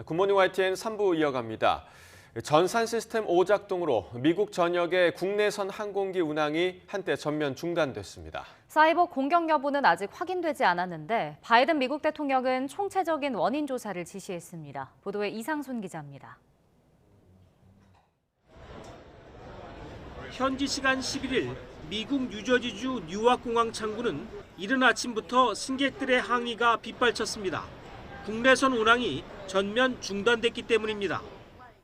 굿모닝 YTN 3부 이어갑니다. 전산 시스템 오작동으로 미국 전역의 국내선 항공기 운항이 한때 전면 중단됐습니다. 사이버 공격 여부는 아직 확인되지 않았는데 바이든 미국 대통령은 총체적인 원인 조사를 지시했습니다. 보도에 이상순 기자입니다. 현지 시간 11일 미국 뉴저지주 뉴아공항 창구는 이른 아침부터 승객들의 항의가 빗발쳤습니다. 국내선 운항이 전면 중단됐기 때문입니다.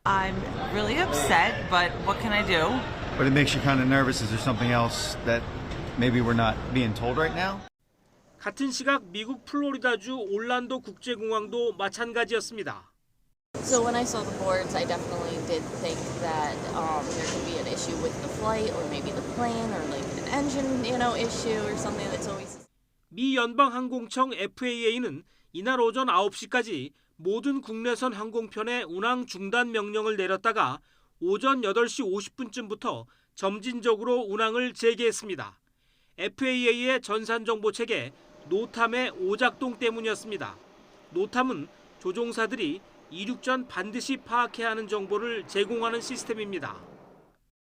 I'm really upset, but what can I do? But it makes you kind of nervous. Is there something else that maybe we're not being told right now? 같은 시각 미국 플로리다주 올란도 국제공항도 마찬가지였습니다. So when I saw the boards, I definitely did think that there could be an issue with the flight or maybe the plane or like an engine, issue or something that's always. 미 연방항공청 FAA는 이날 오전 9시까지 모든 국내선 항공편의 운항 중단 명령을 내렸다가 오전 8시 50분쯤부터 점진적으로 운항을 재개했습니다. FAA의 전산정보체계 노탐의 오작동 때문이었습니다. 노탐은 조종사들이 이륙 전 반드시 파악해야 하는 정보를 제공하는 시스템입니다.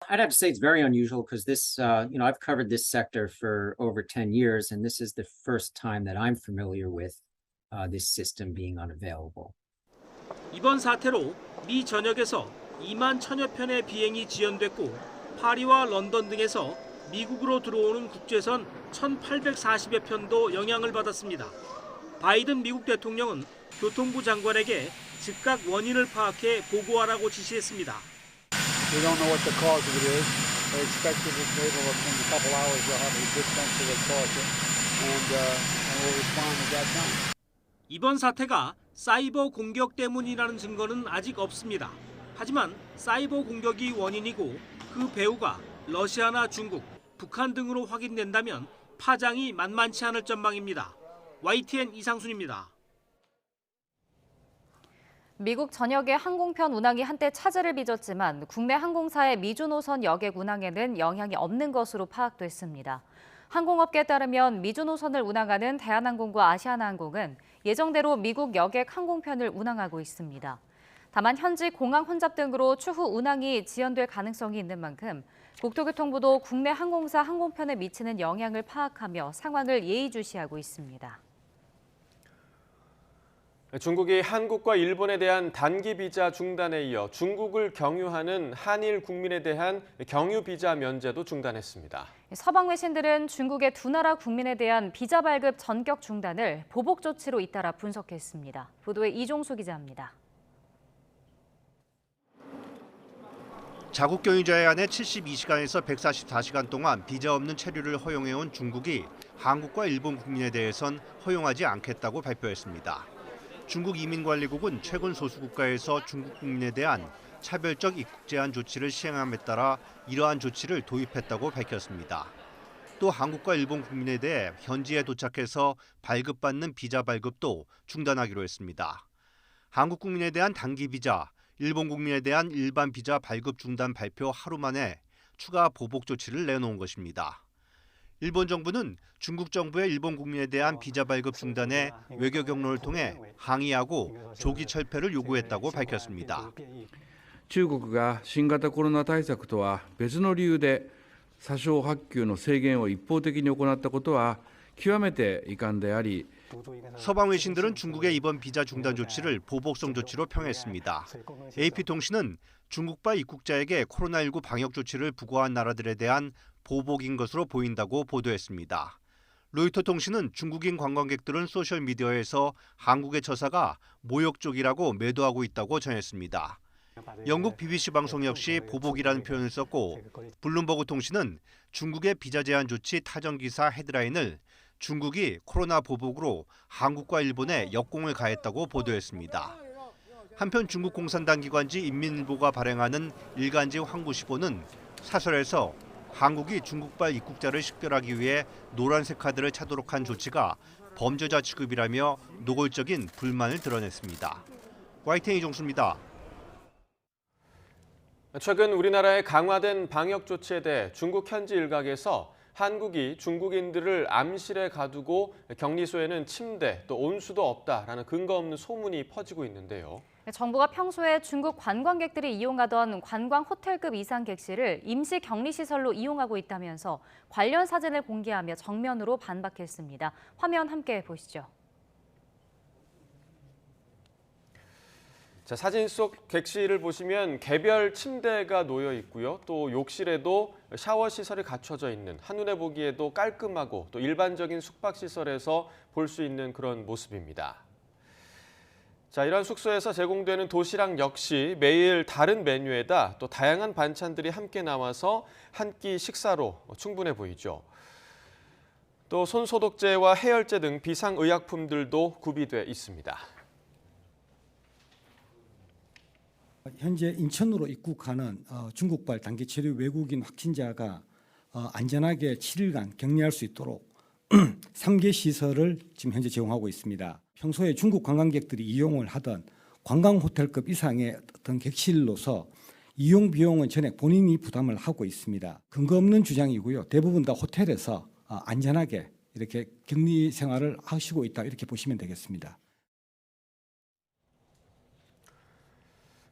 I'd have to say it's very unusual because this, I've covered this sector for over 10 years, and this is the first time that I'm familiar with this system being unavailable. 이번 사태로 미 전역에서 2만 1000여 편의 비행이 지연됐고 파리와 런던 등에서 미국으로 들어오는 국제선 1840여 편도 영향을 받았습니다. 바이든 미국 대통령은 교통부 장관에게 즉각 원인을 파악해 보고하라고 지시했습니다. We don't know what the cause of it is. They expect it in a couple hours we'll have a good sense of what caused it, and we'll respond at that time. 이번 사태가 사이버 공격 때문이라는 증거는 아직 없습니다. 하지만 사이버 공격이 원인이고 그 배후가 러시아나 중국, 북한 등으로 확인된다면 파장이 만만치 않을 전망입니다. YTN 이상순입니다. 미국 전역의 항공편 운항이 한때 차질을 빚었지만 국내 항공사의 미주 노선 여객 운항에는 영향이 없는 것으로 파악됐습니다. 항공업계에 따르면 미주 노선을 운항하는 대한항공과 아시아나항공은 예정대로 미국 여객 항공편을 운항하고 있습니다. 다만 현지 공항 혼잡 등으로 추후 운항이 지연될 가능성이 있는 만큼 국토교통부도 국내 항공사 항공편에 미치는 영향을 파악하며 상황을 예의주시하고 있습니다. 중국이 한국과 일본에 대한 단기 비자 중단에 이어 중국을 경유하는 한일 국민에 대한 경유 비자 면제도 중단했습니다. 서방 외신들은 중국의 두 나라 국민에 대한 비자 발급 전격 중단을 보복 조치로 잇따라 분석했습니다. 보도에 이종수 기자입니다. 자국 경유자에 한해 72시간에서 144시간 동안 비자 없는 체류를 허용해온 중국이 한국과 일본 국민에 대해선 허용하지 않겠다고 발표했습니다. 중국 이민관리국은 최근 소수 국가에서 중국 국민에 대한 차별적 입국 제한 조치를 시행함에 따라 이러한 조치를 도입했다고 밝혔습니다. 또 한국과 일본 국민에 대해 현지에 도착해서 발급받는 비자 발급도 중단하기로 했습니다. 한국 국민에 대한 단기 비자, 일본 국민에 대한 일반 비자 발급 중단 발표 하루 만에 추가 보복 조치를 내놓은 것입니다. 일본 정부는 중국 정부의 일본 국민에 대한 비자 발급 중단에 외교 경로를 통해 항의하고 조기 철폐를 요구했다고 밝혔습니다. 中国が新型コロナ対策とは別の理由で査証発給の制限を一方的に行ったことは極めて遺憾であり 서방 외신들은 중국의 이번 비자 중단 조치를 보복성 조치로 평했습니다. AP통신은 중국발 입국자에게 코로나19 방역 조치를 부과한 나라들에 대한 보복인 것으로 보인다고 보도했습니다. 로이터 통신은 중국인 관광객들은 소셜미디어에서 한국의 처사가 모욕적이라고 매도하고 있다고 전했습니다. 영국 BBC 방송 역시 보복이라는 표현을 썼고 블룸버그 통신은 중국의 비자 제한 조치 타전 기사 헤드라인을 중국이 코로나 보복으로 한국과 일본에 역공을 가했다고 보도했습니다. 한편 중국 공산당 기관지 인민일보가 발행하는 일간지 황구시보는 사설에서 한국이 중국발 입국자를 식별하기 위해 노란색 카드를 차도록 한 조치가 범죄자 취급이라며 노골적인 불만을 드러냈습니다. YTN 이종수입니다. 최근 우리나라의 강화된 방역 조치에 대해 중국 현지 일각에서 한국이 중국인들을 암실에 가두고 격리소에는 침대 또 온수도 없다라는 근거 없는 소문이 퍼지고 있는데요. 정부가 평소에 중국 관광객들이 이용하던 관광 호텔급 이상 객실을 임시 격리시설로 이용하고 있다면서 관련 사진을 공개하며 정면으로 반박했습니다. 화면 함께 보시죠. 자, 사진 속 객실을 보시면 개별 침대가 놓여 있고요. 또 욕실에도 샤워 시설이 갖춰져 있는, 한눈에 보기에도 깔끔하고 또 일반적인 숙박시설에서 볼 수 있는 그런 모습입니다. 자, 이런 숙소에서 제공되는 도시락 역시 매일 다른 메뉴에다 또 다양한 반찬들이 함께 나와서 한 끼 식사로 충분해 보이죠. 또 손소독제와 해열제 등 비상의약품들도 구비돼 있습니다. 현재 인천으로 입국하는 중국발 단기체류 외국인 확진자가 안전하게 7일간 격리할 수 있도록 3개 시설을 지금 현재 제공하고 있습니다. 평소에 중국 관광객들이 이용을 하던 관광 호텔급 이상의 어떤 객실로서 이용 비용은 전액 본인이 부담을 하고 있습니다. 근거 없는 주장이고요. 대부분 다 호텔에서 안전하게 이렇게 격리 생활을 하시고 있다, 이렇게 보시면 되겠습니다.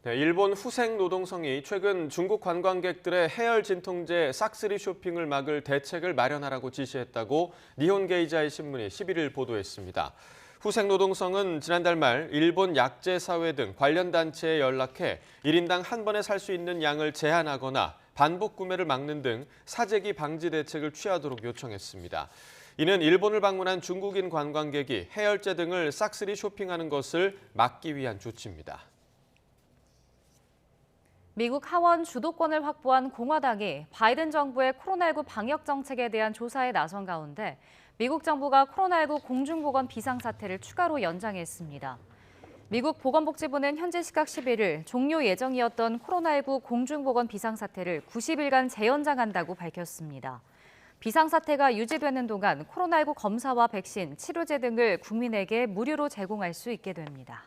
네, 일본 후생 노동성이 최근 중국 관광객들의 해열 진통제 싹쓸이 쇼핑을 막을 대책을 마련하라고 지시했다고 니혼게이자이 신문이 11일 보도했습니다. 후생 노동성은 지난달 말 일본 약재사회 등 관련 단체에 연락해 1인당 한 번에 살 수 있는 양을 제한하거나 반복 구매를 막는 등 사재기 방지 대책을 취하도록 요청했습니다. 이는 일본을 방문한 중국인 관광객이 해열제 등을 싹쓸이 쇼핑하는 것을 막기 위한 조치입니다. 미국 하원 주도권을 확보한 공화당이 바이든 정부의 코로나19 방역 정책에 대한 조사에 나선 가운데 미국 정부가 코로나19 공중보건 비상사태를 추가로 연장했습니다. 미국 보건복지부는 현지 시각 11일 종료 예정이었던 코로나19 공중보건 비상사태를 90일간 재연장한다고 밝혔습니다. 비상사태가 유지되는 동안 코로나19 검사와 백신, 치료제 등을 국민에게 무료로 제공할 수 있게 됩니다.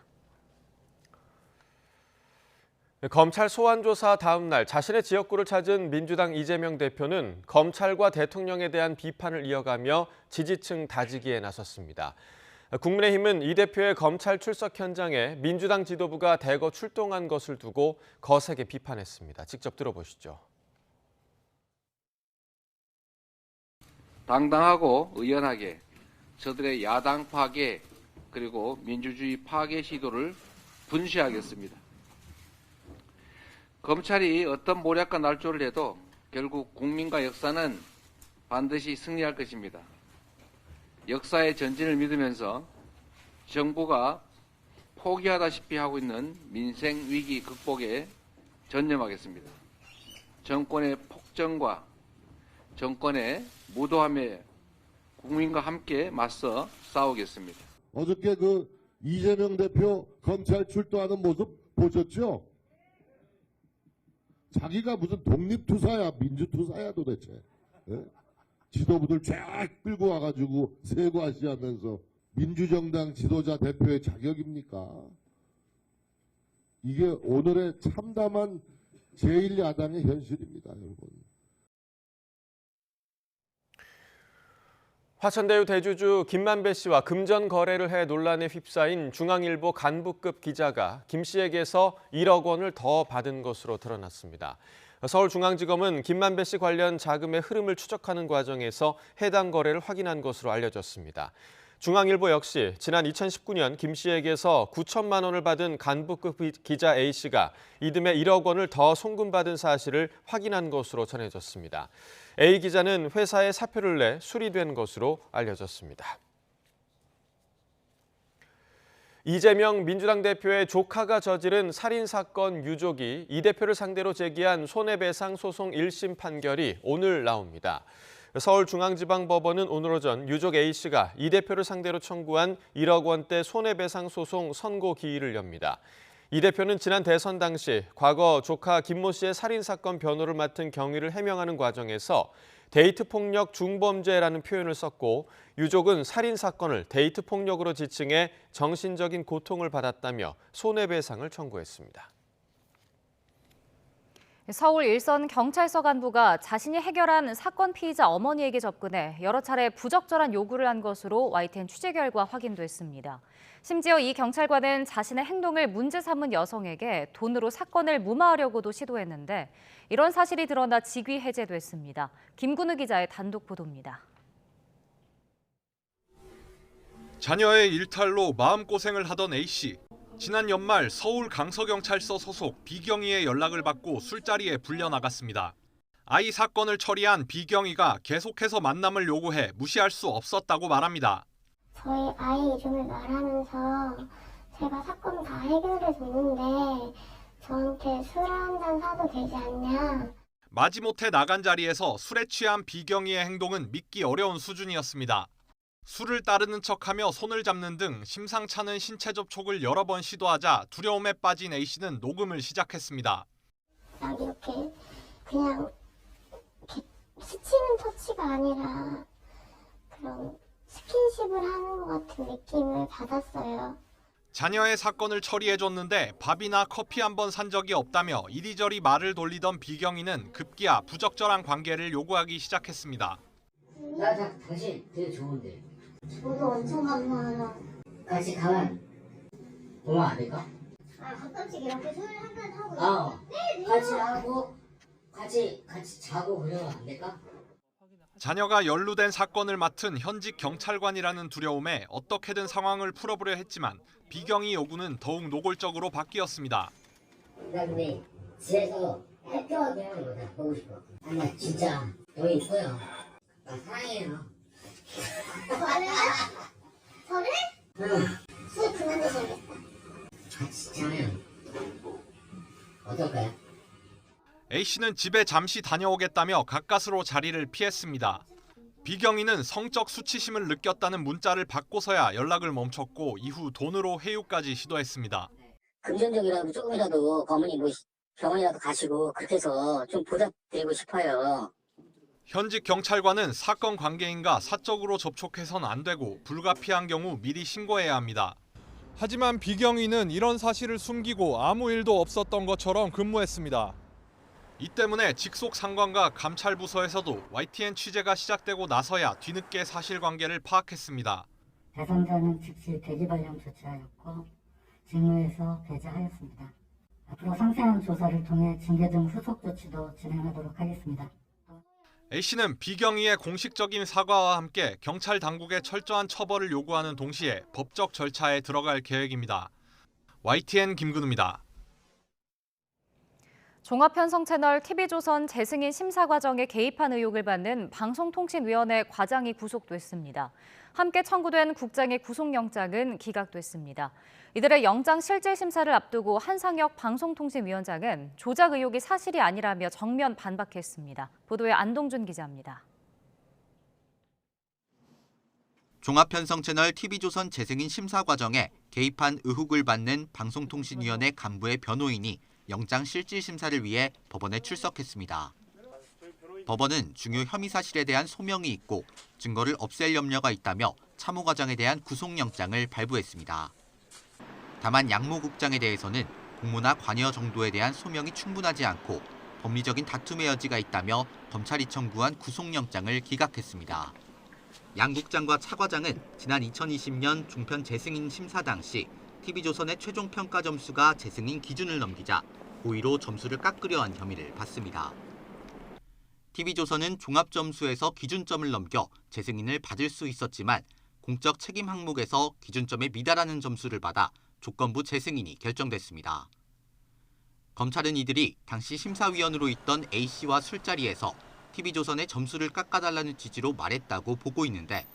검찰 소환조사 다음 날 자신의 지역구를 찾은 민주당 이재명 대표는 검찰과 대통령에 대한 비판을 이어가며 지지층 다지기에 나섰습니다. 국민의힘은 이 대표의 검찰 출석 현장에 민주당 지도부가 대거 출동한 것을 두고 거세게 비판했습니다. 직접 들어보시죠. 당당하고 의연하게 저들의 야당 파괴 그리고 민주주의 파괴 시도를 분시하겠습니다. 검찰이 어떤 모략과 날조를 해도 결국 국민과 역사는 반드시 승리할 것입니다. 역사의 전진을 믿으면서 정부가 포기하다시피 하고 있는 민생 위기 극복에 전념하겠습니다. 정권의 폭정과 정권의 무도함에 국민과 함께 맞서 싸우겠습니다. 어저께 이재명 대표 검찰 출동하는 모습 보셨죠? 자기가 무슨 독립투사야 민주투사야 도대체. 예? 지도부들 쫙 끌고 와가지고 세고하시하면서 민주정당 지도자 대표의 자격입니까? 이게 오늘의 참담한 제1야당의 현실입니다, 여러분. 화천대유 대주주 김만배 씨와 금전 거래를 해 논란에 휩싸인 중앙일보 간부급 기자가 김 씨에게서 1억 원을 더 받은 것으로 드러났습니다. 서울중앙지검은 김만배 씨 관련 자금의 흐름을 추적하는 과정에서 해당 거래를 확인한 것으로 알려졌습니다. 중앙일보 역시 지난 2019년 김 씨에게서 9천만 원을 받은 간부급 기자 A 씨가 이듬해 1억 원을 더 송금받은 사실을 확인한 것으로 전해졌습니다. A 기자는 회사에 사표를 내 수리된 것으로 알려졌습니다. 이재명 민주당 대표의 조카가 저지른 살인사건 유족이 이 대표를 상대로 제기한 손해배상 소송 1심 판결이 오늘 나옵니다. 서울중앙지방법원은 오늘 오전 유족 A씨가 이 대표를 상대로 청구한 1억 원대 손해배상 소송 선고 기일을 엽니다. 이 대표는 지난 대선 당시 과거 조카 김모 씨의 살인사건 변호를 맡은 경위를 해명하는 과정에서 데이트폭력 중범죄라는 표현을 썼고 유족은 살인사건을 데이트폭력으로 지칭해 정신적인 고통을 받았다며 손해배상을 청구했습니다. 서울 일선 경찰서 간부가 자신이 해결한 사건 피의자 어머니에게 접근해 여러 차례 부적절한 요구를 한 것으로 YTN 취재 결과 확인됐습니다. 심지어 이 경찰관은 자신의 행동을 문제 삼은 여성에게 돈으로 사건을 무마하려고도 시도했는데 이런 사실이 드러나 직위 해제됐습니다. 김근우 기자의 단독 보도입니다. 자녀의 일탈로 마음고생을 하던 A씨. 지난 연말 서울 강서경찰서 소속 B경이의 연락을 받고 술자리에 불려나갔습니다. 아이 사건을 처리한 B경이가 계속해서 만남을 요구해 무시할 수 없었다고 말합니다. 저희 아이 이름을 말하면서 제가 사건 다 해결해 줬는데 저한테 술 한 잔 사도 되지 않냐. 마지못해 나간 자리에서 술에 취한 B경이의 행동은 믿기 어려운 수준이었습니다. 술을 따르는 척하며 손을 잡는 등 심상찮은 신체 접촉을 여러 번 시도하자 두려움에 빠진 A씨는 녹음을 시작했습니다. 막 이렇게 그냥 이렇게 스치는 터치가 아니라 그런 스킨십을 하는 것 같은 느낌을 받았어요. 자녀의 사건을 처리해줬는데 밥이나 커피 한 번 산 적이 없다며 이리저리 말을 돌리던 B경이는 급기야 부적절한 관계를 요구하기 시작했습니다. 나 당신 되게 좋은데. 저도 엄청 감사해요. 같이 가면 고마워 안 될까? 가끔씩 이렇게 술 한잔 하고. 같이 하고 같이 자고 그러면 안 될까? 자녀가 연루된 사건을 맡은 현직 경찰관이라는 두려움에 어떻게든 상황을 풀어보려 했지만 B경이 요구는 더욱 노골적으로 바뀌었습니다. 나 근데 집에서 해피하게 하는 거 다 보고 싶어. 나 진짜 너무 이뻐요. 나 사랑해요. 저를? 응. 술 그만 드셔야겠다. 같이 자면 어떨까요? A씨는 집에 잠시 다녀오겠다며 가까스로 자리를 피했습니다. B경이는 성적 수치심을 느꼈다는 문자를 받고서야 연락을 멈췄고 이후 돈으로 회유까지 시도했습니다. 금전적이라도 조금이라도 어머니 뭐 병원이라도 가시고 그렇게 해서 좀 보답드리고 싶어요. 현직 경찰관은 사건 관계인과 사적으로 접촉해선 안 되고 불가피한 경우 미리 신고해야 합니다. 하지만 B경이는 이런 사실을 숨기고 아무 일도 없었던 것처럼 근무했습니다. 이 때문에 직속 상관과 감찰부서에서도 YTN 취재가 시작되고 나서야 뒤늦게 사실관계를 파악했습니다. 대상자는 즉시 대기 발령 조치하였고 직무에서 배제하였습니다. 앞으로 상세한 조사를 통해 징계 등 후속 조치도 진행하도록 하겠습니다. A씨는 B경이의 공식적인 사과와 함께 경찰 당국의 철저한 처벌을 요구하는 동시에 법적 절차에 들어갈 계획입니다. YTN 김근우입니다. 종합편성 채널 TV조선 재승인 심사 과정에 개입한 의혹을 받는 방송통신위원회 과장이 구속됐습니다. 함께 청구된 국장의 구속영장은 기각됐습니다. 이들의 영장 실질 심사를 앞두고 한상혁 방송통신위원장은 조작 의혹이 사실이 아니라며 정면 반박했습니다. 보도에 안동준 기자입니다. 종합편성 채널 TV조선 재승인 심사 과정에 개입한 의혹을 받는 방송통신위원회 간부의 변호인이 영장 실질 심사를 위해 법원에 출석했습니다. 법원은 중요 혐의 사실에 대한 소명이 있고 증거를 없앨 염려가 있다며 참호 과장에 대한 구속영장을 발부했습니다. 다만 양모 국장에 대해서는 공모나 관여 정도에 대한 소명이 충분하지 않고 법리적인 다툼의 여지가 있다며 검찰이 청구한 구속영장을 기각했습니다. 양 국장과 차 과장은 지난 2020년 종편 재승인 심사 당시 TV조선의 최종 평가 점수가 재승인 기준을 넘기자 고의로 점수를 깎으려 한 혐의를 받습니다. TV조선은 종합점수에서 기준점을 넘겨 재승인을 받을 수 있었지만 공적 책임 항목에서 기준점에 미달하는 점수를 받아 조건부 재승인이 결정됐습니다. 검찰은 이들이 당시 심사위원으로 있던 A씨와 술자리에서 TV조선의 점수를 깎아달라는 취지로 말했다고 보고 있는데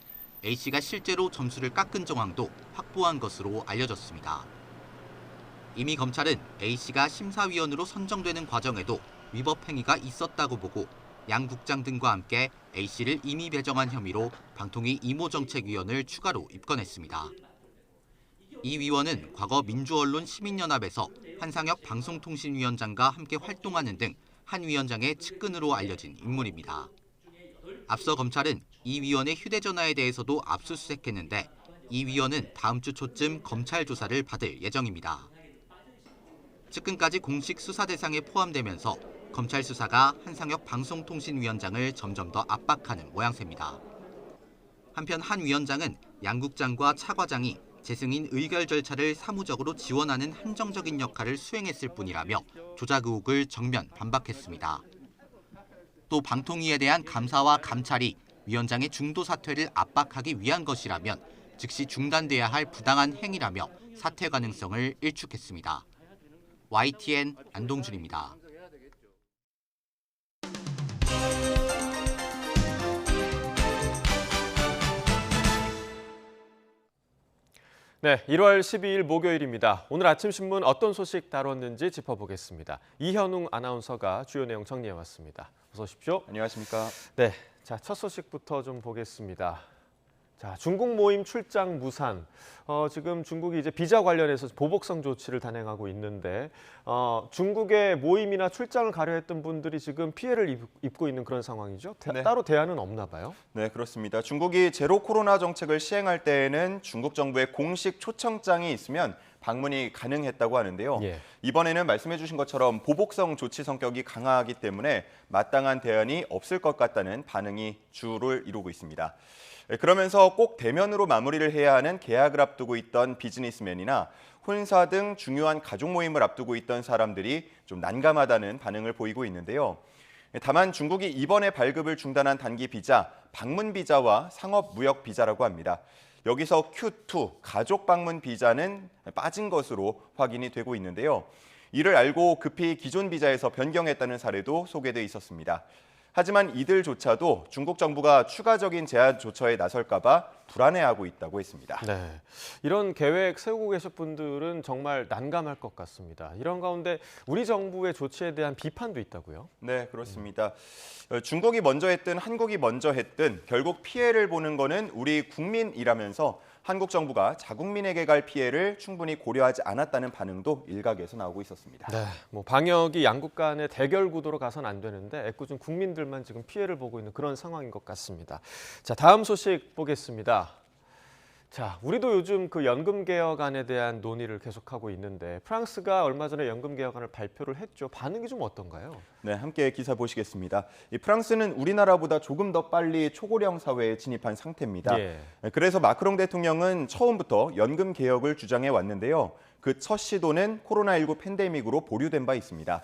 A씨가 실제로 점수를 깎은 정황도 확보한 것으로 알려졌습니다. 이미 검찰은 A씨가 심사위원으로 선정되는 과정에도 위법 행위가 있었다고 보고 양 국장 등과 함께 A씨를 임의 배정한 혐의로 방통위 이모정책위원을 추가로 입건했습니다. 이 위원은 과거 민주언론 시민연합에서 한상혁 방송통신위원장과 함께 활동하는 등 한 위원장의 측근으로 알려진 인물입니다. 앞서 검찰은 이 위원의 휴대전화에 대해서도 압수수색했는데 이 위원은 다음 주 초쯤 검찰 조사를 받을 예정입니다. 측근까지 공식 수사 대상에 포함되면서 검찰 수사가 한상혁 방송통신위원장을 점점 더 압박하는 모양새입니다. 한편 한 위원장은 양 국장과 차 과장이 재승인 의결 절차를 사무적으로 지원하는 한정적인 역할을 수행했을 뿐이라며 조작 의혹을 정면 반박했습니다. 또 방통위에 대한 감사와 감찰이 위원장의 중도 사퇴를 압박하기 위한 것이라면 즉시 중단돼야 할 부당한 행위라며 사퇴 가능성을 일축했습니다. YTN 안동준입니다. 네, 1월 12일 목요일입니다. 오늘 아침 신문 어떤 소식 다뤘는지 짚어보겠습니다. 이현웅 아나운서가 주요 내용 정리해왔습니다. 어서 오십시오. 안녕하십니까. 네, 자, 첫 소식부터 좀 보겠습니다. 자, 중국 모임 출장 무산. 지금 중국이 이제 비자 관련해서 보복성 조치를 단행하고 있는데 중국의 모임이나 출장을 가려 했던 분들이 지금 피해를 입고 있는 그런 상황이죠. 네. 따로 대안은 없나 봐요. 네, 그렇습니다. 중국이 제로 코로나 정책을 시행할 때에는 중국 정부의 공식 초청장이 있으면 방문이 가능했다고 하는데요. 예. 이번에는 말씀해 주신 것처럼 보복성 조치 성격이 강하기 때문에 마땅한 대안이 없을 것 같다는 반응이 주를 이루고 있습니다. 그러면서 꼭 대면으로 마무리를 해야 하는 계약을 앞두고 있던 비즈니스맨이나 혼사 등 중요한 가족 모임을 앞두고 있던 사람들이 좀 난감하다는 반응을 보이고 있는데요. 다만 중국이 이번에 발급을 중단한 단기 비자, 방문 비자와 상업 무역 비자라고 합니다. 여기서 Q2, 가족 방문 비자는 빠진 것으로 확인이 되고 있는데요. 이를 알고 급히 기존 비자에서 변경했다는 사례도 소개돼 있었습니다. 하지만 이들조차도 중국 정부가 추가적인 제한 조처에 나설까 봐 불안해하고 있다고 했습니다. 네, 이런 계획 세우고 계신 분들은 정말 난감할 것 같습니다. 이런 가운데 우리 정부의 조치에 대한 비판도 있다고요? 네, 그렇습니다. 중국이 먼저 했든 한국이 먼저 했든 결국 피해를 보는 거는 우리 국민이라면서 한국 정부가 자국민에게 갈 피해를 충분히 고려하지 않았다는 반응도 일각에서 나오고 있었습니다. 네, 방역이 양국 간의 대결 구도로 가선 안 되는데 애꿎은 국민들만 지금 피해를 보고 있는 그런 상황인 것 같습니다. 자, 다음 소식 보겠습니다. 자, 우리도 요즘 그 연금 개혁안에 대한 논의를 계속하고 있는데 프랑스가 얼마 전에 연금 개혁안을 발표를 했죠. 반응이 좀 어떤가요? 네, 함께 기사 보시겠습니다. 프랑스는 우리나라보다 조금 더 빨리 초고령 사회에 진입한 상태입니다. 예. 그래서 마크롱 대통령은 처음부터 연금 개혁을 주장해 왔는데요. 그 첫 시도는 코로나19 팬데믹으로 보류된 바 있습니다.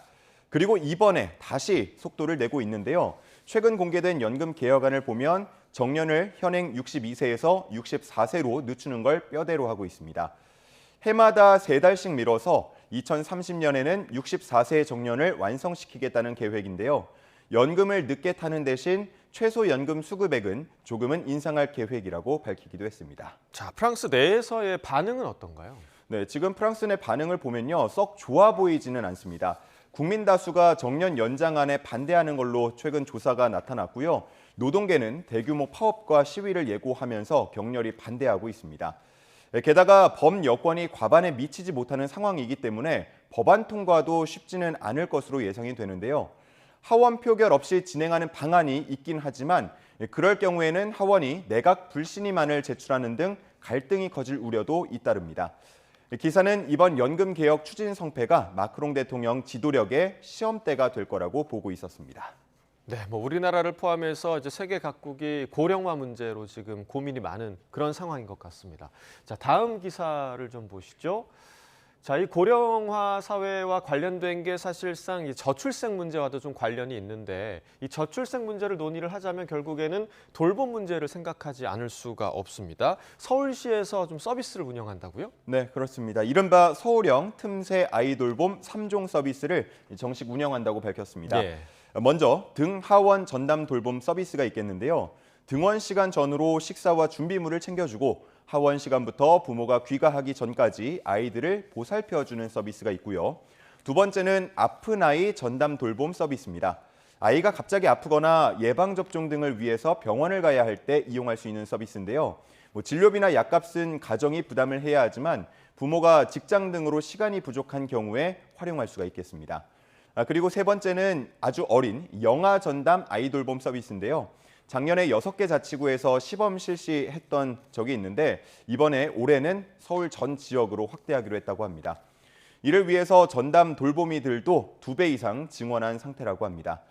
그리고 이번에 다시 속도를 내고 있는데요. 최근 공개된 연금 개혁안을 보면 정년을 현행 62세에서 64세로 늦추는 걸 뼈대로 하고 있습니다. 해마다 3달씩 미뤄서 2030년에는 64세 정년을 완성시키겠다는 계획인데요. 연금을 늦게 타는 대신 최소 연금 수급액은 조금은 인상할 계획이라고 밝히기도 했습니다. 자, 프랑스 내에서의 반응은 어떤가요? 네, 지금 프랑스 내 반응을 보면요. 썩 좋아 보이지는 않습니다. 국민 다수가 정년 연장안에 반대하는 걸로 최근 조사가 나타났고요. 노동계는 대규모 파업과 시위를 예고하면서 격렬히 반대하고 있습니다. 게다가 범여권이 과반에 미치지 못하는 상황이기 때문에 법안 통과도 쉽지는 않을 것으로 예상이 되는데요. 하원 표결 없이 진행하는 방안이 있긴 하지만 그럴 경우에는 하원이 내각 불신임안을 제출하는 등 갈등이 커질 우려도 잇따릅니다. 기사는 이번 연금 개혁 추진 성패가 마크롱 대통령 지도력의 시험대가 될 거라고 보고 있었습니다. 네, 우리나라를 포함해서 이제 세계 각국이 고령화 문제로 지금 고민이 많은 그런 상황인 것 같습니다. 자, 다음 기사를 좀 보시죠. 자, 이 고령화 사회와 관련된 게 사실상 이 저출생 문제와도 좀 관련이 있는데 이 저출생 문제를 논의를 하자면 결국에는 돌봄 문제를 생각하지 않을 수가 없습니다. 서울시에서 좀 서비스를 운영한다고요? 네, 그렇습니다. 이른바 서울형 틈새 아이돌봄 3종 서비스를 정식 운영한다고 밝혔습니다. 예. 먼저 등하원 전담 돌봄 서비스가 있겠는데요. 등원 시간 전후로 식사와 준비물을 챙겨주고 하원 시간부터 부모가 귀가하기 전까지 아이들을 보살펴주는 서비스가 있고요. 두 번째는 아픈 아이 전담 돌봄 서비스입니다. 아이가 갑자기 아프거나 예방접종 등을 위해서 병원을 가야 할 때 이용할 수 있는 서비스인데요. 진료비나 약값은 가정이 부담을 해야 하지만 부모가 직장 등으로 시간이 부족한 경우에 활용할 수가 있겠습니다. 그리고 세 번째는 아주 어린 영아 전담 아이돌봄 서비스인데요. 작년에 6개 자치구에서 시범 실시했던 적이 있는데 이번에 올해는 서울 전 지역으로 확대하기로 했다고 합니다. 이를 위해서 전담 돌보미들도 2배 이상 증원한 상태라고 합니다.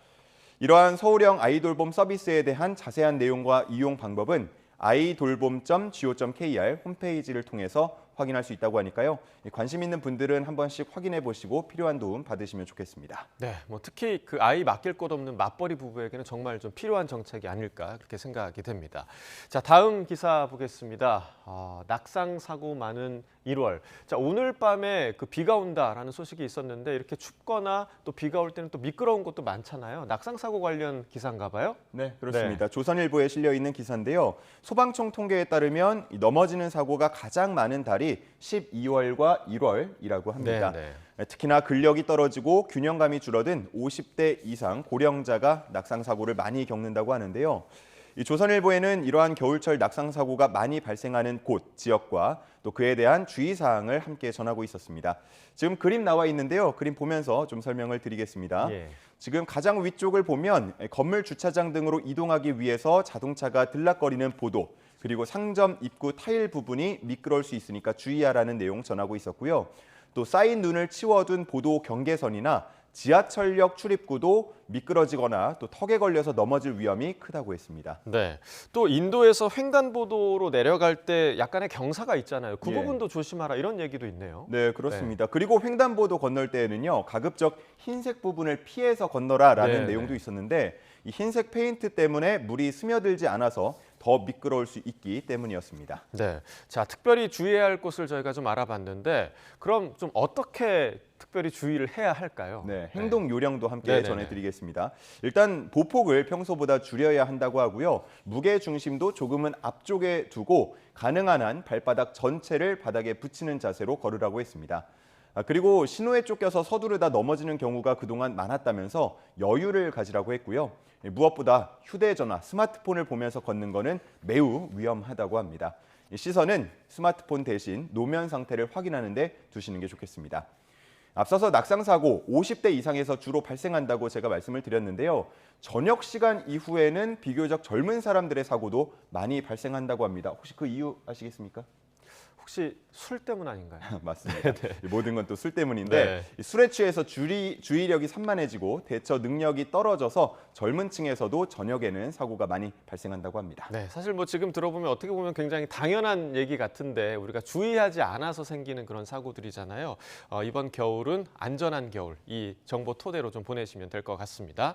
이러한 서울형 아이돌봄 서비스에 대한 자세한 내용과 이용 방법은 아이돌봄.go.kr 홈페이지를 통해서 확인할 수 있다고 하니까요. 관심 있는 분들은 한 번씩 확인해 보시고 필요한 도움 받으시면 좋겠습니다. 네, 뭐 특히 그 아이 맡길 곳 없는 맞벌이 부부에게는 정말 좀 필요한 정책이 아닐까 그렇게 생각이 됩니다. 자, 다음 기사 보겠습니다. 낙상 사고 많은 1월. 자, 오늘 밤에 그 비가 온다라는 소식이 있었는데 이렇게 춥거나 또 비가 올 때는 또 미끄러운 곳도 많잖아요. 낙상 사고 관련 기사인가 봐요? 네, 그렇습니다. 조선일보에 실려 있는 기사인데요. 소방청 통계에 따르면 넘어지는 사고가 가장 많은 달이 12월과 1월이라고 합니다. 특히나 근력이 떨어지고 균형감이 줄어든 50대 이상 고령자가 낙상 사고를 많이 겪는다고 하는데요. 이 조선일보에는 이러한 겨울철 낙상 사고가 많이 발생하는 곳, 지역과 또 그에 대한 주의사항을 함께 전하고 있었습니다. 지금 그림 나와 있는데요. 그림 보면서 좀 설명을 드리겠습니다. 지금 가장 위쪽을 보면 건물 주차장 등으로 이동하기 위해서 자동차가 들락거리는 보도, 그리고 상점 입구 타일 부분이 미끄러울 수 있으니까 주의하라는 내용 전하고 있었고요. 또 쌓인 눈을 치워둔 보도 경계선이나 지하철역 출입구도 미끄러지거나 또 턱에 걸려서 넘어질 위험이 크다고 했습니다. 네, 또 인도에서 횡단보도로 내려갈 때 약간의 경사가 있잖아요. 그 부분도 조심하라 이런 얘기도 있네요. 네, 그렇습니다. 그리고 횡단보도 건널 때에는요. 가급적 흰색 부분을 피해서 건너라라는 내용도 있었는데 이 흰색 페인트 때문에 물이 스며들지 않아서 더 미끄러울 수 있기 때문이었습니다. 네, 자 특별히 주의해야 할 곳을 저희가 좀 알아봤는데 그럼 좀 어떻게 특별히 주의를 해야 할까요? 네, 행동 요령도 함께 전해드리겠습니다. 일단 보폭을 평소보다 줄여야 한다고 하고요. 무게 중심도 조금은 앞쪽에 두고 가능한 한 발바닥 전체를 바닥에 붙이는 자세로 걸으라고 했습니다. 그리고 신호에 쫓겨서 서두르다 넘어지는 경우가 그동안 많았다면서 여유를 가지라고 했고요. 무엇보다 휴대전화, 스마트폰을 보면서 걷는 것은 매우 위험하다고 합니다. 시선은 스마트폰 대신 노면 상태를 확인하는 데 두시는 게 좋겠습니다. 앞서서 낙상사고 50대 이상에서 주로 발생한다고 제가 말씀을 드렸는데요. 저녁 시간 이후에는 비교적 젊은 사람들의 사고도 많이 발생한다고 합니다. 혹시 그 이유 아시겠습니까? 혹시 술 때문 아닌가요? 맞습니다. 모든 건 또 술 때문인데 술에 취해서 주의력이 산만해지고 대처 능력이 떨어져서 젊은 층에서도 저녁에는 사고가 많이 발생한다고 합니다. 네, 사실 뭐 지금 들어보면 어떻게 보면 굉장히 당연한 얘기 같은데 우리가 주의하지 않아서 생기는 그런 사고들이잖아요. 이번 겨울은 안전한 겨울, 이 정보 토대로 좀 보내시면 될 것 같습니다.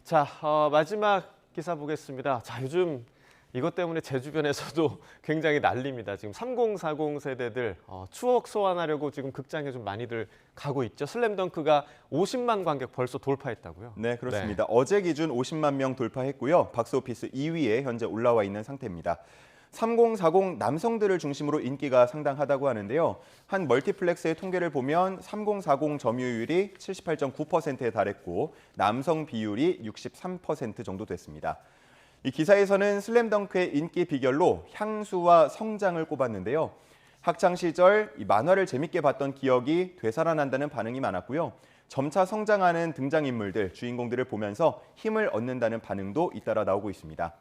자, 마지막 기사 보겠습니다. 자, 요즘 이것 때문에 제 주변에서도 굉장히 난립니다. 지금 3040 세대들 추억 소환하려고 지금 극장에 좀 많이들 가고 있죠. 슬램덩크가 50만 관객 벌써 돌파했다고요? 네, 그렇습니다. 어제 기준 50만 명 돌파했고요. 박스오피스 2위에 현재 올라와 있는 상태입니다. 3040 남성들을 중심으로 인기가 상당하다고 하는데요. 한 멀티플렉스의 통계를 보면 3040 점유율이 78.9%에 달했고 남성 비율이 63% 정도 됐습니다. 이 기사에서는 슬램덩크의 인기 비결로 향수와 성장을 꼽았는데요. 학창 시절 이 만화를 재밌게 봤던 기억이 되살아난다는 반응이 많았고요. 점차 성장하는 등장인물들, 주인공들을 보면서 힘을 얻는다는 반응도 잇따라 나오고 있습니다.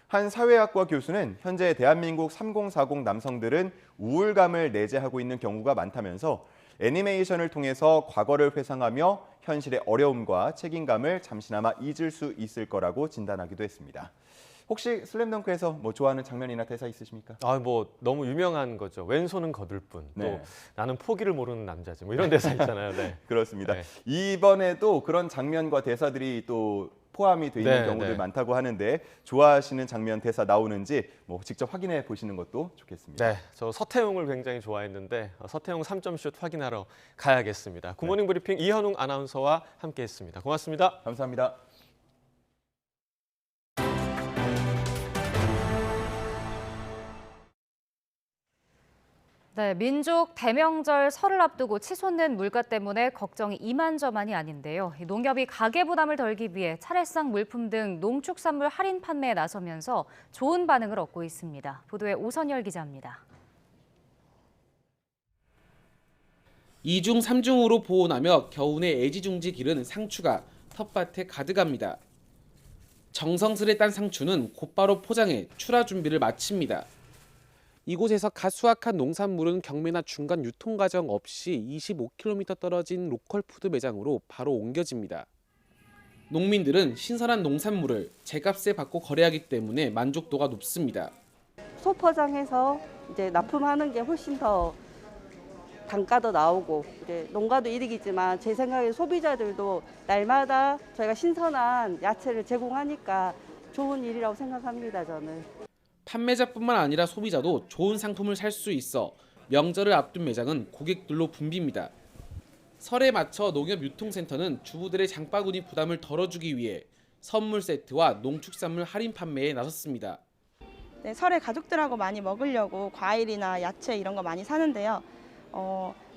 한 사회학과 교수는 현재 대한민국 3040 남성들은 우울감을 내재하고 있는 경우가 많다면서 애니메이션을 통해서 과거를 회상하며 현실의 어려움과 책임감을 잠시나마 잊을 수 있을 거라고 진단하기도 했습니다. 혹시 슬램덩크에서 뭐 좋아하는 장면이나 대사 있으십니까? 뭐 너무 유명한 거죠. 왼손은 거들 뿐. 또 나는 포기를 모르는 남자지. 뭐 이런 대사 있잖아요. 네. 그렇습니다. 이번에도 그런 장면과 대사들이 또 포함이 돼 있는 경우들 많다고 하는데 좋아하시는 장면, 대사 나오는지 뭐 직접 확인해 보시는 것도 좋겠습니다. 네, 저 서태웅을 굉장히 좋아했는데 서태웅 3점슛 확인하러 가야겠습니다. 굿모닝 브리핑 이현웅 아나운서와 함께했습니다. 고맙습니다. 감사합니다. 네, 민족 대명절 설을 앞두고 치솟는 물가 때문에 걱정이 이만저만이 아닌데요. 농협이 가계 부담을 덜기 위해 차례상 물품 등 농축산물 할인 판매에 나서면서 좋은 반응을 얻고 있습니다. 보도에 오선열 기자입니다. 2중 3중으로 보온하며 겨우내 애지중지 기른 상추가 텃밭에 가득합니다. 정성스레 딴 상추는 곧바로 포장해 출하 준비를 마칩니다. 이곳에서 갓 수확한 농산물은 경매나 중간 유통 과정 없이 25km 떨어진 로컬 푸드 매장으로 바로 옮겨집니다. 농민들은 신선한 농산물을 제값에 받고 거래하기 때문에 만족도가 높습니다. 소포장해서 이제 납품하는 게 훨씬 더 단가도 나오고 이제 농가도 이득이지만 제 생각에 소비자들도 날마다 저희가 신선한 야채를 제공하니까 좋은 일이라고 생각합니다, 저는. 판매자뿐만 아니라 소비자도 좋은 상품을 살 수 있어 명절을 앞둔 매장은 고객들로 붐빕니다. 설에 맞춰 농협유통센터는 주부들의 장바구니 부담을 덜어주기 위해 선물 세트와 농축산물 할인 판매에 나섰습니다. 네, 설에 가족들하고 많이 먹으려고 과일이나 야채 이런 거 많이 사는데요.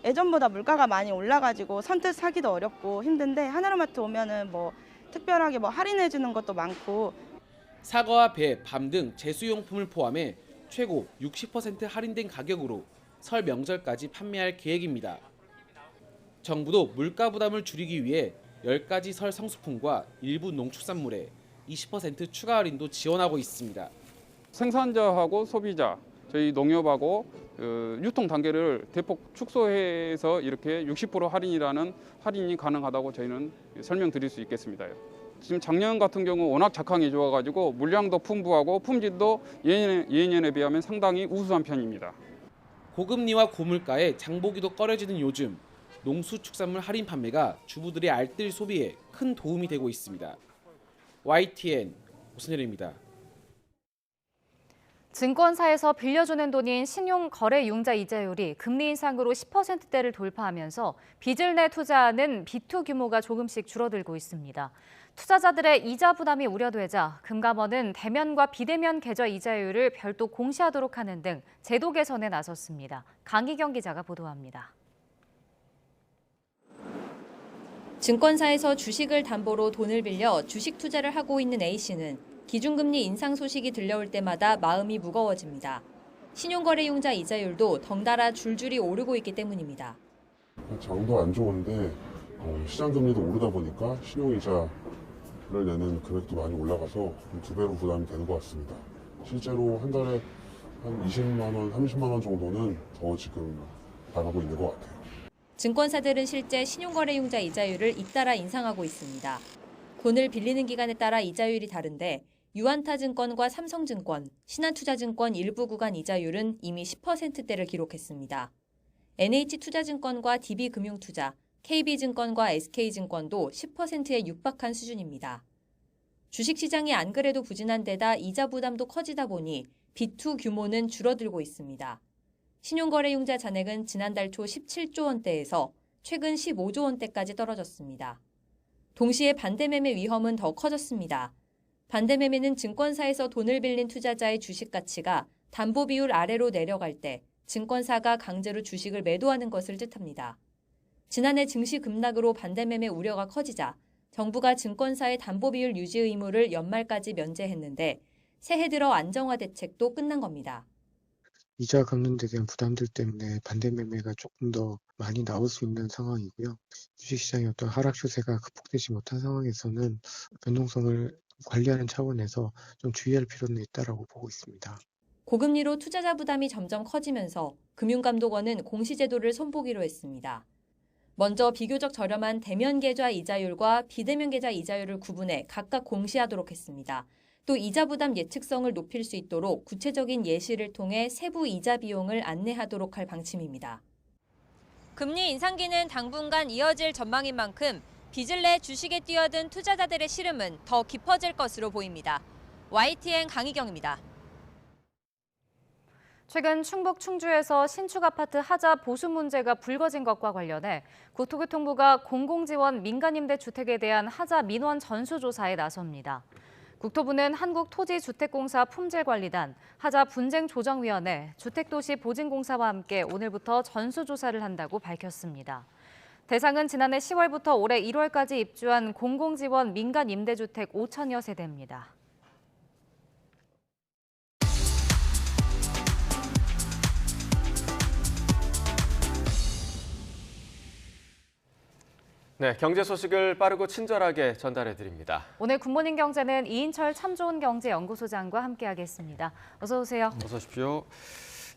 예전보다 물가가 많이 올라가지고 선뜻 사기도 어렵고 힘든데 하나로마트 오면은 뭐 특별하게 뭐 할인해 주는 것도 많고 사과와 배, 밤 등 제수용품을 포함해 최고 60% 할인된 가격으로 설 명절까지 판매할 계획입니다. 정부도 물가 부담을 줄이기 위해 10가지 설 성수품과 일부 농축산물에 20% 추가 할인도 지원하고 있습니다. 생산자하고 소비자, 저희 농협하고 유통 단계를 대폭 축소해서 이렇게 60% 할인이라는 할인이 가능하다고 저희는 설명드릴 수 있겠습니다. 지금 작년 같은 경우 워낙 작황이 좋아가지고 물량도 풍부하고 품질도 예년에 비하면 상당히 우수한 편입니다. 고금리와 고물가에 장보기도 꺼려지는 요즘 농수축산물 할인 판매가 주부들의 알뜰 소비에 큰 도움이 되고 있습니다. YTN 오순열입니다. 증권사에서 빌려주는 돈인 신용거래융자 이자율이 금리 인상으로 10%대를 돌파하면서 빚을 내 투자하는 B2 규모가 조금씩 줄어들고 있습니다. 투자자들의 이자 부담이 우려되자 금감원은 대면과 비대면 계좌 이자율을 별도 공시하도록 하는 등 제도 개선에 나섰습니다. 강희경 기자가 보도합니다. 증권사에서 주식을 담보로 돈을 빌려 주식 투자를 하고 있는 A씨는 기준금리 인상 소식이 들려올 때마다 마음이 무거워집니다. 신용거래융자 이자율도 덩달아 줄줄이 오르고 있기 때문입니다. 장도 안 좋은데 시장금리도 오르다 보니까 신용이자를 내는 금액도 많이 올라가서 2배로 부담이 되는 것 같습니다. 실제로 한 달에 한 20만 원, 30만 원 정도는 더 지금 나가고 있는 것 같아요. 증권사들은 실제 신용거래융자 이자율을 잇따라 인상하고 있습니다. 돈을 빌리는 기간에 따라 이자율이 다른데 유한타증권과 삼성증권, 신한투자증권 일부 구간 이자율은 이미 10%대를 기록했습니다. NH투자증권과 DB금융투자, KB증권과 SK증권도 10%에 육박한 수준입니다. 주식시장이 안 그래도 부진한 데다 이자 부담도 커지다 보니 B2 규모는 줄어들고 있습니다. 신용거래융자 잔액은 지난달 초 17조 원대에서 최근 15조 원대까지 떨어졌습니다. 동시에 반대매매 위험은 더 커졌습니다. 반대매매는 증권사에서 돈을 빌린 투자자의 주식 가치가 담보 비율 아래로 내려갈 때 증권사가 강제로 주식을 매도하는 것을 뜻합니다. 지난해 증시 급락으로 반대매매 우려가 커지자 정부가 증권사의 담보 비율 유지 의무를 연말까지 면제했는데 새해 들어 안정화 대책도 끝난 겁니다. 이자 갚는 데 대한 부담들 때문에 반대매매가 조금 더 많이 나올 수 있는 상황이고요. 주식시장의 어떤 하락 추세가 극복되지 못한 상황에서는 변동성을 관리하는 차원에서 좀 주의할 필요는 있다라고 보고 있습니다. 고금리로 투자자 부담이 점점 커지면서 금융감독원은 공시제도를 손보기로 했습니다. 먼저 비교적 저렴한 대면 계좌 이자율과 비대면 계좌 이자율을 구분해 각각 공시하도록 했습니다. 또 이자 부담 예측성을 높일 수 있도록 구체적인 예시를 통해 세부 이자 비용을 안내하도록 할 방침입니다. 금리 인상기는 당분간 이어질 전망인 만큼 빚을 내 주식에 뛰어든 투자자들의 시름은 더 깊어질 것으로 보입니다. YTN 강희경입니다. 최근 충북 충주에서 신축 아파트 하자 보수 문제가 불거진 것과 관련해 국토교통부가 공공지원 민간임대 주택에 대한 하자 민원 전수조사에 나섭니다. 국토부는 한국토지주택공사 품질관리단, 하자 분쟁조정위원회, 주택도시보증공사와 함께 오늘부터 전수조사를 한다고 밝혔습니다. 대상은 지난해 10월부터 올해 1월까지 입주한 공공지원 민간임대주택 5천여 세대입니다. 네, 경제 소식을 빠르고 친절하게 전달해 드립니다. 오늘 굿모닝 경제는 이인철 참 좋은 경제연구소장과 함께하겠습니다. 어서 오세요. 어서 오십시오.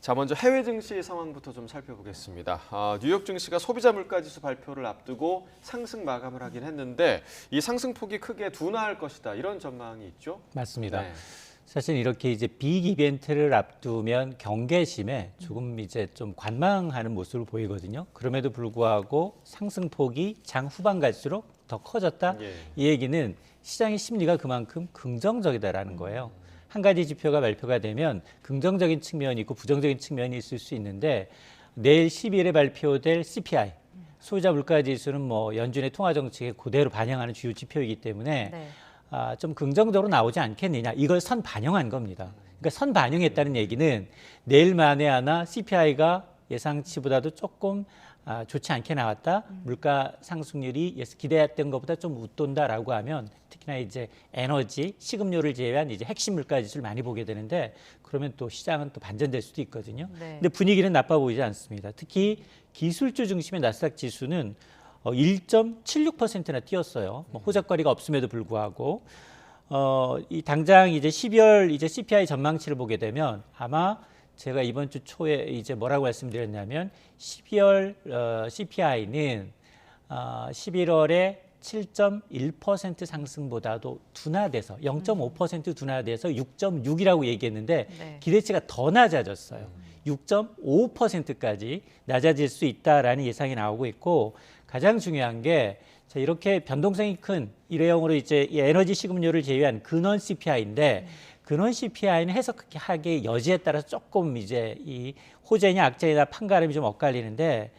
자, 먼저 해외 증시 상황부터 좀 살펴보겠습니다. 뉴욕 증시가 소비자 물가지수 발표를 앞두고 상승 마감을 하긴 했는데 이 상승폭이 크게 둔화할 것이다. 이런 전망이 있죠? 맞습니다. 네. 사실 이렇게 이제 빅 이벤트를 앞두면 경계심에 조금 이제 좀 관망하는 모습을 보이거든요. 그럼에도 불구하고 상승폭이 장 후반 갈수록 더 커졌다. 이 얘기는 시장의 심리가 그만큼 긍정적이다라는 거예요. 한 가지 지표가 발표가 되면 긍정적인 측면이 있고 부정적인 측면이 있을 수 있는데 내일 12일에 발표될 CPI, 소비자 물가지수는 뭐 연준의 통화 정책에 그대로 반영하는 주요 지표이기 때문에 좀 긍정적으로 나오지 않겠느냐. 이걸 선 반영한 겁니다. 그러니까 선 반영했다는 얘기는 내일 만에 하나 CPI가 예상치보다도 조금 좋지 않게 나왔다. 물가 상승률이 기대했던 것보다 좀 웃돈다라고 하면 특히나 이제 에너지, 식음료를 제외한 이제 핵심 물가 지수를 많이 보게 되는데 그러면 또 시장은 또 반전될 수도 있거든요. 네. 근데 분위기는 나빠 보이지 않습니다. 특히 기술주 중심의 나스닥 지수는 1.76%나 뛰었어요. 뭐 호적거리가 없음에도 불구하고 이 당장 이제 12월 이제 CPI 전망치를 보게 되면 아마 제가 이번 주 초에 이제 뭐라고 말씀드렸냐면 12월 CPI는 11월에 7.1% 상승보다도 둔화돼서 0.5% 둔화돼서 6.6이라고 얘기했는데 네. 기대치가 더 낮아졌어요. 6.55%까지 낮아질 수 있다라는 예상이 나오고 있고 가장 중요한 게 자, 이렇게 변동성이 큰 일회용으로 이제 이 에너지 식음료를 제외한 근원 CPI인데 근원 CPI는 해석하기의 여지에 따라서 조금 이제 이 호재냐 악재냐 판가름이 좀 엇갈리는데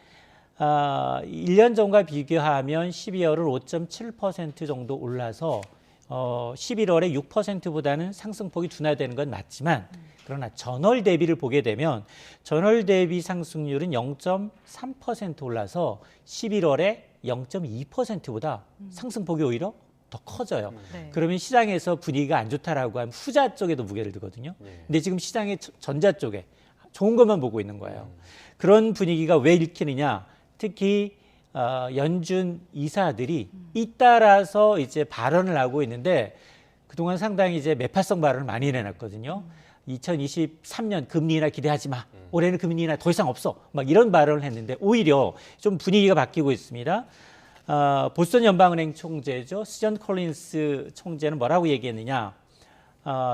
1년 전과 비교하면 12월은 5.7% 정도 올라서 11월에 6%보다는 상승폭이 둔화되는 건 맞지만 그러나 전월 대비를 보게 되면 전월 대비 상승률은 0.3% 올라서 11월에 0.2%보다 상승폭이 오히려 더 커져요. 네. 그러면 시장에서 분위기가 안 좋다라고 하면 후자 쪽에도 무게를 두거든요. 근데 지금 시장의 전자 쪽에 좋은 것만 보고 있는 거예요. 그런 분위기가 왜 읽히느냐? 특히 연준 이사들이 잇따라서 이제 발언을 하고 있는데 그동안 상당히 이제 매파성 발언을 많이 내놨거든요. 2023년 금리 인하 기대하지 마. 올해는 금리 인하 더 이상 없어. 막 이런 발언을 했는데 오히려 좀 분위기가 바뀌고 있습니다. 보스턴 연방은행 총재죠. 수전 콜린스 총재는 뭐라고 얘기했느냐.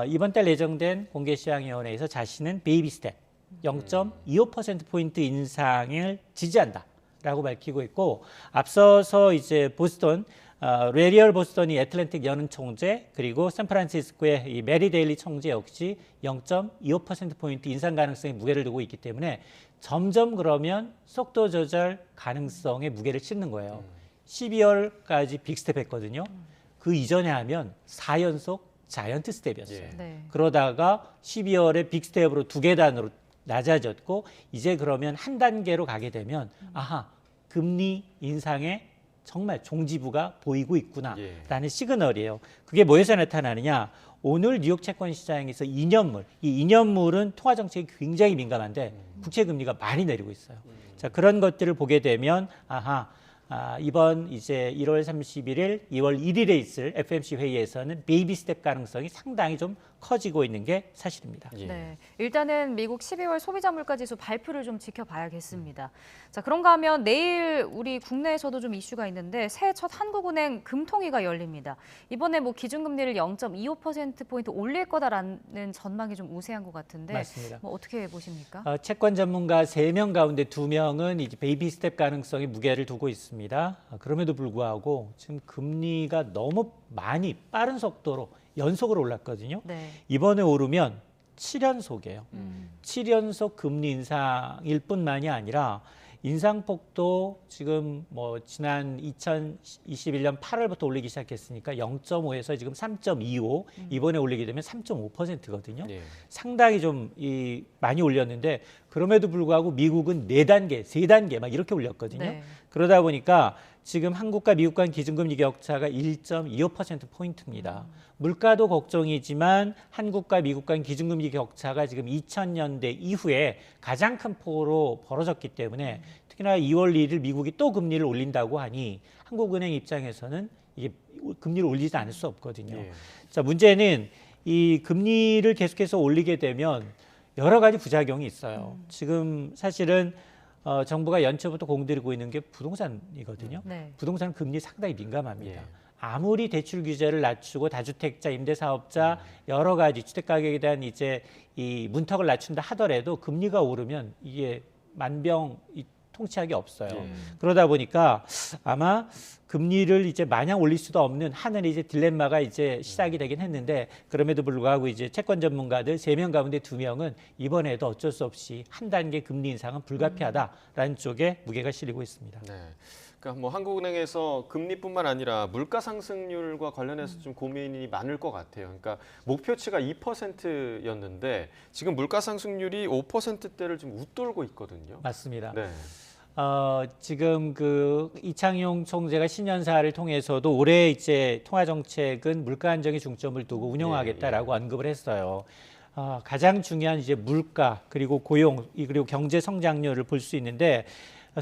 이번 달 예정된 공개시장위원회에서 자신은 베이비 스텝 0.25%포인트 인상을 지지한다. 라고 밝히고 있고 앞서서 이제 보스턴 레리얼 보스턴이 애틀랜틱 연은 총재 그리고 샌프란시스코의 이 메리 데일리 총재 역시 0.25%포인트 인상 가능성에 무게를 두고 있기 때문에 점점 그러면 속도 조절 가능성에 무게를 싣는 거예요. 12월까지 빅스텝 했거든요. 그 이전에 하면 4연속 자이언트 스텝이었어요. 네. 그러다가 12월에 빅스텝으로 2계단으로 낮아졌고 이제 그러면 한 단계로 가게 되면 아하 금리 인상에 정말 종지부가 보이고 있구나라는 시그널이에요. 그게 뭐에서 나타나느냐? 오늘 뉴욕 채권 시장에서 2년물, 이 2년물은 통화 정책이 굉장히 민감한데 국채 금리가 많이 내리고 있어요. 자, 그런 것들을 보게 되면 아하 이번 이제 1월 31일, 2월 1일에 있을 FOMC 회의에서는 베이비 스텝 가능성이 상당히 좀 커지고 있는 게 사실입니다. 네, 일단은 미국 12월 소비자 물가지수 발표를 좀 지켜봐야겠습니다. 자, 그런가 하면 내일 우리 국내에서도 좀 이슈가 있는데 새해 첫 한국은행 금통위가 열립니다. 이번에 뭐 기준금리를 0.25%포인트 올릴 거다라는 전망이 좀 우세한 것 같은데 맞습니다. 뭐 어떻게 보십니까? 채권 전문가 3명 가운데 2명은 이제 베이비 스텝 가능성에 무게를 두고 있습니다. 그럼에도 불구하고 지금 금리가 너무 많이 빠른 속도로 연속으로 올랐거든요. 네. 이번에 오르면 7연속이에요. 7연속 금리 인상일 뿐만이 아니라 인상폭도 지금 뭐 지난 2021년 8월부터 올리기 시작했으니까 0.5에서 지금 3.25 이번에 올리게 되면 3.5%거든요. 상당히 좀 많이 올렸는데 그럼에도 불구하고 미국은 4단계, 3단계 막 이렇게 올렸거든요. 네. 그러다 보니까 지금 한국과 미국 간 기준금리 격차가 1.25%포인트입니다. 물가도 걱정이지만 한국과 미국 간 기준금리 격차가 지금 2000년대 이후에 가장 큰 폭으로 벌어졌기 때문에 특히나 2월 1일 미국이 또 금리를 올린다고 하니 한국은행 입장에서는 이게 금리를 올리지 않을 수 없거든요. 자, 문제는 이 금리를 계속해서 올리게 되면 여러 가지 부작용이 있어요. 지금 사실은 정부가 연초부터 공들이고 있는 게 부동산이거든요. 네. 부동산 금리 상당히 민감합니다. 예. 아무리 대출 규제를 낮추고 다주택자, 임대사업자 여러 가지 주택 가격에 대한 이제 이 문턱을 낮춘다 하더라도 금리가 오르면 이게 통치하기 없어요. 그러다 보니까 아마 금리를 이제 마냥 올릴 수도 없는 하늘의 이제 딜레마가 이제 시작이 되긴 했는데 그럼에도 불구하고 이제 채권 전문가들 3명 가운데 2명은 이번에도 어쩔 수 없이 한 단계 금리 인상은 불가피하다라는 쪽에 무게가 실리고 있습니다. 네. 그러니까 뭐 한국은행에서 금리뿐만 아니라 물가 상승률과 관련해서 좀 고민이 많을 것 같아요. 그러니까 목표치가 2%였는데 지금 물가 상승률이 5%대를 좀 웃돌고 있거든요. 맞습니다. 네. 지금 그 이창용 총재가 신년사를 통해서도 올해 이제 통화 정책은 물가 안정에 중점을 두고 운영하겠다라고 언급을 했어요. 가장 중요한 이제 물가 그리고 고용 그리고 경제 성장률을 볼 수 있는데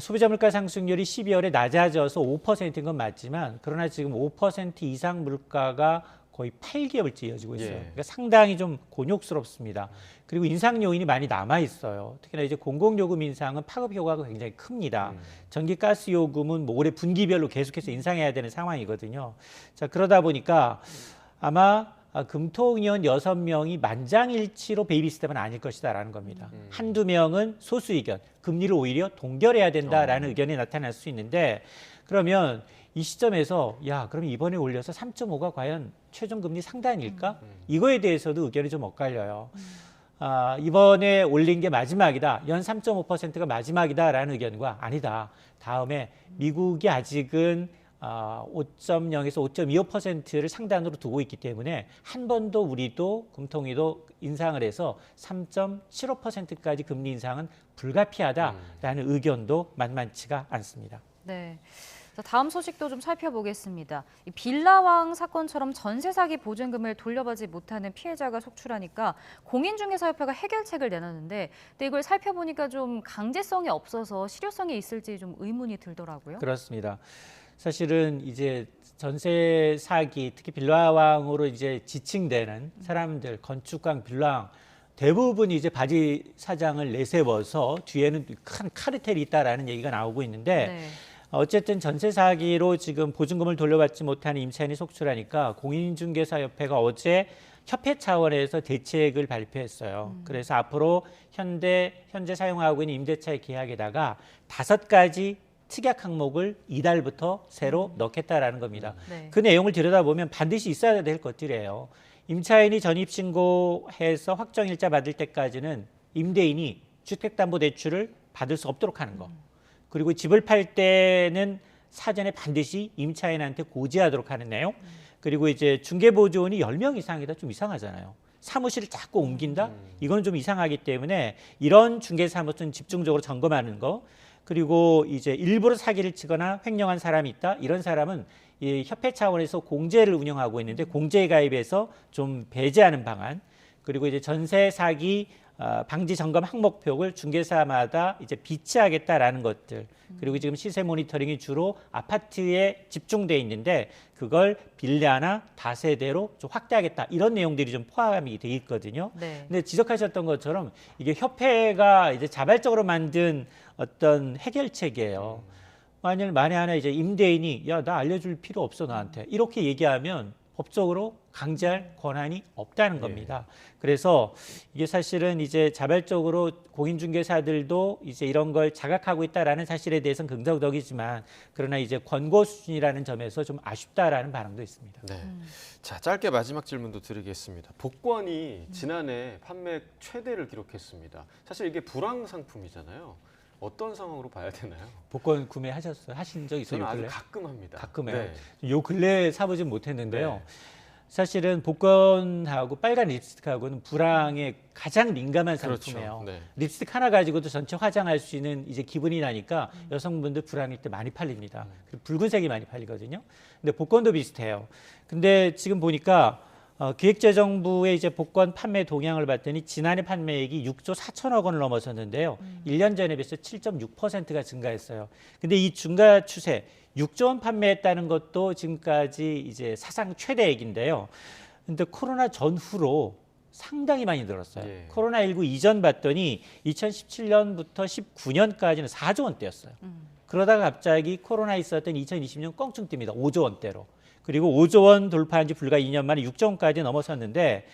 소비자 물가 상승률이 12월에 낮아져서 5%인 건 맞지만 그러나 지금 5% 이상 물가가 거의 8개월째 이어지고 있어요. 그러니까 상당히 좀 곤욕스럽습니다. 그리고 인상 요인이 많이 남아 있어요. 특히나 이제 공공요금 인상은 파급 효과가 굉장히 큽니다. 전기, 가스 요금은 뭐 올해 분기별로 계속해서 인상해야 되는 상황이거든요. 자, 그러다 보니까 아마 금통위원 6명이 만장일치로 베이비스텝은 아닐 것이다라는 겁니다. 한두 명은 소수 의견, 금리를 오히려 동결해야 된다라는 의견이 나타날 수 있는데 그러면 이 시점에서 그럼 이번에 올려서 3.5가 과연 최종금리 상단일까? 이거에 대해서도 의견이 좀 엇갈려요. 이번에 올린 게 마지막이다. 연 3.5%가 마지막이다라는 의견과 아니다. 다음에 미국이 아직은 5.0에서 5.25%를 상단으로 두고 있기 때문에 한 번 더 우리도 금통위도 인상을 해서 3.75%까지 금리 인상은 불가피하다라는 의견도 만만치가 않습니다. 네. 다음 소식도 좀 살펴보겠습니다. 이 빌라왕 사건처럼 전세 사기 보증금을 돌려받지 못하는 피해자가 속출하니까 공인중개사협회가 해결책을 내놨는데 근데 이걸 살펴보니까 좀 강제성이 없어서 실효성이 있을지 좀 의문이 들더라고요. 그렇습니다. 사실은 이제 전세 사기, 특히 빌라왕으로 이제 지칭되는 사람들, 건축왕, 빌라왕 대부분이 이제 바지 사장을 내세워서 뒤에는 큰 카르텔이 있다라는 얘기가 나오고 있는데 어쨌든 전세 사기로 지금 보증금을 돌려받지 못하는 임차인이 속출하니까 공인중개사협회가 어제 협회 차원에서 대책을 발표했어요. 그래서 앞으로 현재 사용하고 있는 임대차의 계약에다가 5가지 특약 항목을 이달부터 새로 넣겠다라는 겁니다. 그 내용을 들여다보면 반드시 있어야 될 것들이에요. 임차인이 전입신고해서 확정일자 받을 때까지는 임대인이 주택담보대출을 받을 수 없도록 하는 거. 그리고 집을 팔 때는 사전에 반드시 임차인한테 고지하도록 하는 내용. 그리고 이제 중개보조원이 10명 이상이다 좀 이상하잖아요. 사무실을 자꾸 옮긴다? 이건 좀 이상하기 때문에 이런 중개사무소는 집중적으로 점검하는 거. 그리고 이제 일부러 사기를 치거나 횡령한 사람이 있다. 이런 사람은 이 협회 차원에서 공제를 운영하고 있는데 공제에 가입해서 좀 배제하는 방안. 그리고 이제 전세 사기 방지 점검 항목표를 중개사마다 이제 비치하겠다라는 것들. 그리고 지금 시세 모니터링이 주로 아파트에 집중돼 있는데 그걸 빌라나 다세대로 좀 확대하겠다. 이런 내용들이 좀 포함이 돼 있거든요. 근데 지적하셨던 것처럼 이게 협회가 이제 자발적으로 만든 어떤 해결책이에요. 만에 하나 이제 임대인이 나 알려줄 필요 없어 나한테 이렇게 얘기하면 법적으로 강제할 권한이 없다는 겁니다. 그래서 이게 사실은 이제 자발적으로 공인중개사들도 이제 이런 걸 자각하고 있다라는 사실에 대해서는 긍정적이지만 그러나 이제 권고 수준이라는 점에서 좀 아쉽다라는 반응도 있습니다. 네. 자, 짧게 마지막 질문도 드리겠습니다. 복권이 지난해 판매 최대를 기록했습니다. 사실 이게 불황 상품이잖아요. 어떤 상황으로 봐야 되나요? 복권 구매하셨어요? 하신 적 있어요? 저는 아주 가끔 합니다. 가끔요. 요 근래에 사보진 못했는데요. 사실은 복권하고 빨간 립스틱하고는 불황에 가장 민감한 상품이에요. 립스틱 하나 가지고도 전체 화장할 수 있는 이제 기분이 나니까 여성분들 불황일 때 많이 팔립니다. 그리고 붉은색이 많이 팔리거든요. 근데 복권도 비슷해요. 근데 지금 보니까 기획재정부의 이제 복권 판매 동향을 봤더니 지난해 판매액이 6조 4천억 원을 넘어섰는데요. 1년 전에 비해서 7.6%가 증가했어요. 근데 이 증가 추세 6조 원 판매했다는 것도 지금까지 이제 사상 최대액인데요. 근데 코로나 전후로 상당히 많이 늘었어요. 코로나19 이전 봤더니 2017년부터 19년까지는 4조 원대였어요. 그러다가 갑자기 코로나 있었던 2020년 껑충 뜹니다. 5조 원대로. 그리고 5조 원 돌파한 지 불과 2년 만에 6조 원까지 넘어섰는데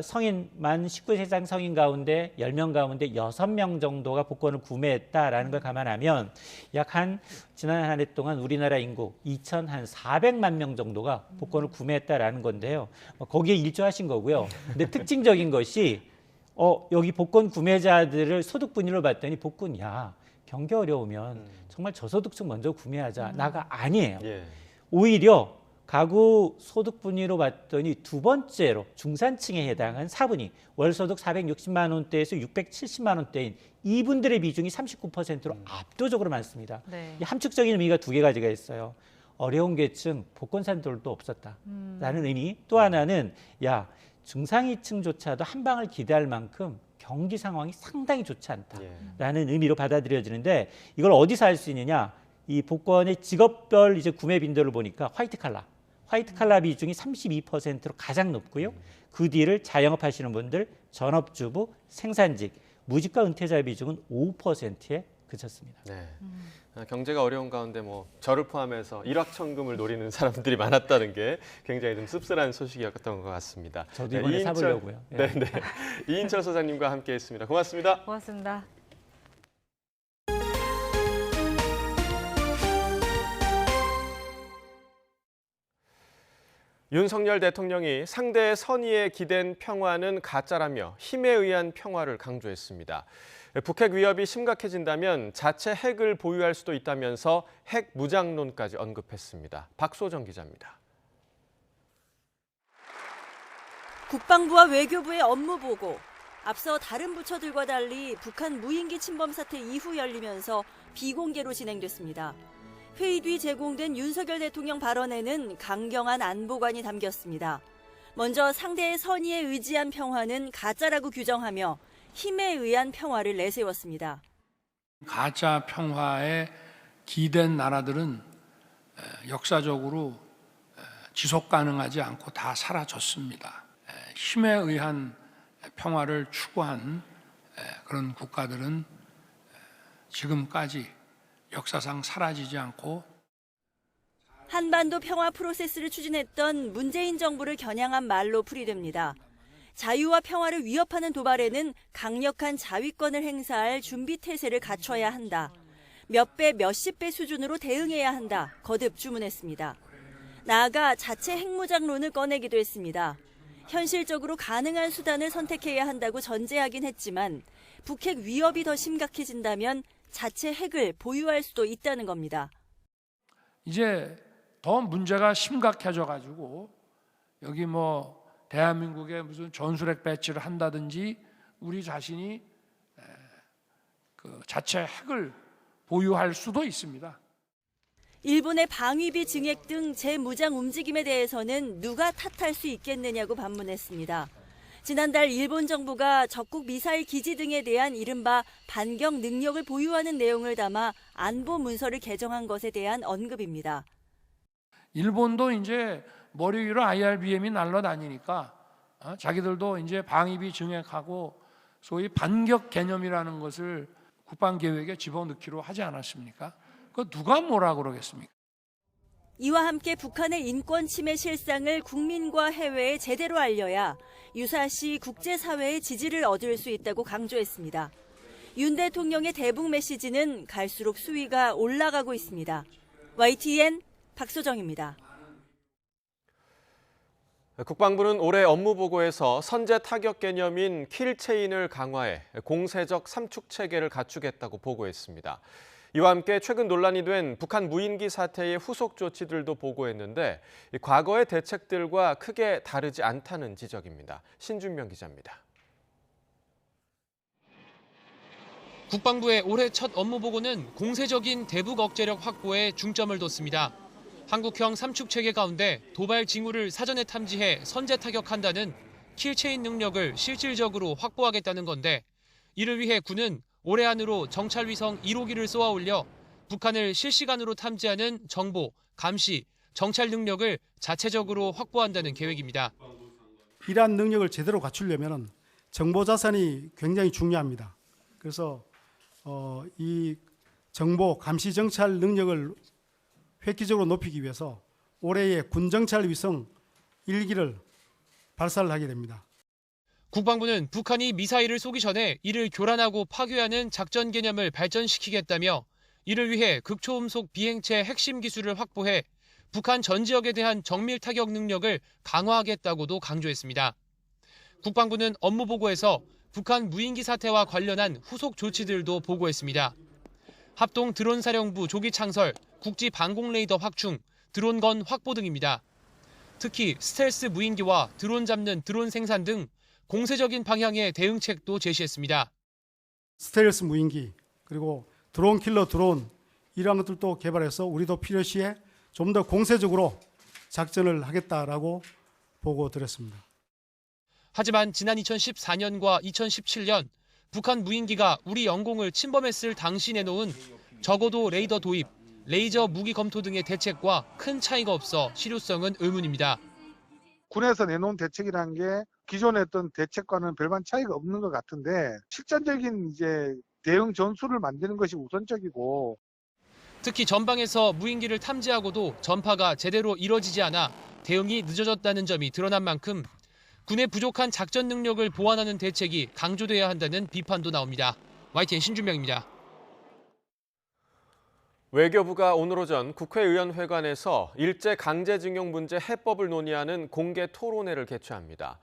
성인 만 19세 이상 성인 가운데 10명 가운데 6명 정도가 복권을 구매했다라는 걸 감안하면 약 한 지난 한 해 동안 우리나라 인구 2,400만 명 정도가 복권을 구매했다라는 건데요. 거기에 일조하신 거고요. 근데 특징적인 것이 여기 복권 구매자들을 소득 분위로 봤더니 복권 경기 어려우면 정말 저소득층 먼저 구매하자. 나가 아니에요. 오히려 가구 소득 분위로 봤더니 두 번째로 중산층에 해당한 4분위, 월소득 460만 원대에서 670만 원대인 이분들의 비중이 39%로 압도적으로 많습니다. 이 함축적인 의미가 두 개 가지가 있어요. 어려운 계층, 복권 산 돌도 없었다라는 의미. 또 하나는 중상위층조차도 한 방을 기대할 만큼 경기 상황이 상당히 좋지 않다라는 의미로 받아들여지는데 이걸 어디서 알 수 있느냐? 이 복권의 직업별 이제 구매 빈도를 보니까 화이트 칼라 비중이 32%로 가장 높고요. 그 뒤를 자영업 하시는 분들, 전업주부, 생산직, 무직과 은퇴자 비중은 5%에 그쳤습니다. 경제가 어려운 가운데 저를 포함해서 일확천금을 노리는 사람들이 많았다는 게 굉장히 좀 씁쓸한 소식이었던 것 같습니다. 저도 이번에 사보려고요. 이인철 소장님과 함께했습니다. 고맙습니다. 고맙습니다. 윤석열 대통령이 상대의 선의에 기댄 평화는 가짜라며 힘에 의한 평화를 강조했습니다. 북핵 위협이 심각해진다면 자체 핵을 보유할 수도 있다면서 핵 무장론까지 언급했습니다. 박소정 기자입니다. 국방부와 외교부의 업무 보고, 앞서 다른 부처들과 달리 북한 무인기 침범 사태 이후 열리면서 비공개로 진행됐습니다. 회의 뒤 제공된 윤석열 대통령 발언에는 강경한 안보관이 담겼습니다. 먼저 상대의 선의에 의지한 평화는 가짜라고 규정하며 힘에 의한 평화를 내세웠습니다. 가짜 평화에 기댄 나라들은 역사적으로 지속 가능하지 않고 다 사라졌습니다. 힘에 의한 평화를 추구한 그런 국가들은 지금까지 역사상 사라지지 않고 한반도 평화 프로세스를 추진했던 문재인 정부를 겨냥한 말로 풀이됩니다. 자유와 평화를 위협하는 도발에는 강력한 자위권을 행사할 준비 태세를 갖춰야 한다. 몇 배, 몇십 배 수준으로 대응해야 한다. 거듭 주문했습니다. 나아가 자체 핵무장론을 꺼내기도 했습니다. 현실적으로 가능한 수단을 선택해야 한다고 전제하긴 했지만 북핵 위협이 더 심각해진다면 자체 핵을 보유할 수도 있다는 겁니다. 이제 더 문제가 심각해져 가지고 여기 대한민국에 무슨 전술핵 배치를 한다든지 우리 자신이 그 자체 핵을 보유할 수도 있습니다. 일본의 방위비 증액 등 재무장 움직임에 대해서는 누가 탓할 수 있겠느냐고 반문했습니다. 지난달 일본 정부가 적국 미사일 기지 등에 대한 이른바 반격 능력을 보유하는 내용을 담아 안보 문서를 개정한 것에 대한 언급입니다. 일본도 이제 머리 위로 IRBM이 날아다니니까 자기들도 이제 방위비 증액하고 소위 반격 개념이라는 것을 국방계획에 집어넣기로 하지 않았습니까? 그 누가 뭐라 그러겠습니까? 이와 함께 북한의 인권 침해 실상을 국민과 해외에 제대로 알려야 유사시 국제사회의 지지를 얻을 수 있다고 강조했습니다. 윤 대통령의 대북 메시지는 갈수록 수위가 올라가고 있습니다. YTN 박소정입니다. 국방부는 올해 업무 보고에서 선제 타격 개념인 킬체인을 강화해 공세적 삼축 체계를 갖추겠다고 보고했습니다. 이와 함께 최근 논란이 된 북한 무인기 사태의 후속 조치들도 보고했는데 과거의 대책들과 크게 다르지 않다는 지적입니다. 신준명 기자입니다. 국방부의 올해 첫 업무 보고는 공세적인 대북 억제력 확보에 중점을 뒀습니다. 한국형 삼축 체계 가운데 도발 징후를 사전에 탐지해 선제 타격한다는 킬체인 능력을 실질적으로 확보하겠다는 건데 이를 위해 군은 올해 안으로 정찰위성 1호기를 쏘아 올려 북한을 실시간으로 탐지하는 정보, 감시, 정찰 능력을 자체적으로 확보한다는 계획입니다. 이러한 능력을 제대로 갖추려면 정보 자산이 굉장히 중요합니다. 그래서 이 정보 감시 정찰 능력을 획기적으로 높이기 위해서 올해의 군정찰 위성 1기를 발사를 하게 됩니다. 국방부는 북한이 미사일을 쏘기 전에 이를 교란하고 파괴하는 작전 개념을 발전시키겠다며 이를 위해 극초음속 비행체 핵심 기술을 확보해 북한 전 지역에 대한 정밀 타격 능력을 강화하겠다고도 강조했습니다. 국방부는 업무 보고에서 북한 무인기 사태와 관련한 후속 조치들도 보고했습니다. 합동 드론사령부 조기 창설, 국지 방공 레이더 확충, 드론건 확보 등입니다. 특히 스텔스 무인기와 드론 잡는 드론 생산 등 공세적인 방향의 대응책도 제시했습니다. 스텔스 무인기 그리고 드론 킬러 드론 이러한 것들도 개발해서 우리도 필요시에 좀 더 공세적으로 작전을 하겠다라고 보고 드렸습니다. 하지만 지난 2014년과 2017년 북한 무인기가 우리 영공을 침범했을 당시 내놓은 적어도 레이더 도입, 레이저 무기 검토 등의 대책과 큰 차이가 없어 실효성은 의문입니다. 군에서 내놓은 대책이라는 게 기존에 했던 대책과는 별반 차이가 없는 것 같은데 실전적인 이제 대응 전술을 만드는 것이 우선적이고 특히 전방에서 무인기를 탐지하고도 전파가 제대로 이뤄지지 않아 대응이 늦어졌다는 점이 드러난 만큼 군의 부족한 작전 능력을 보완하는 대책이 강조돼야 한다는 비판도 나옵니다. YTN 신준명입니다. 외교부가 오늘 오전 국회의원회관에서 일제 강제징용 문제 해법을 논의하는 공개 토론회를 개최합니다.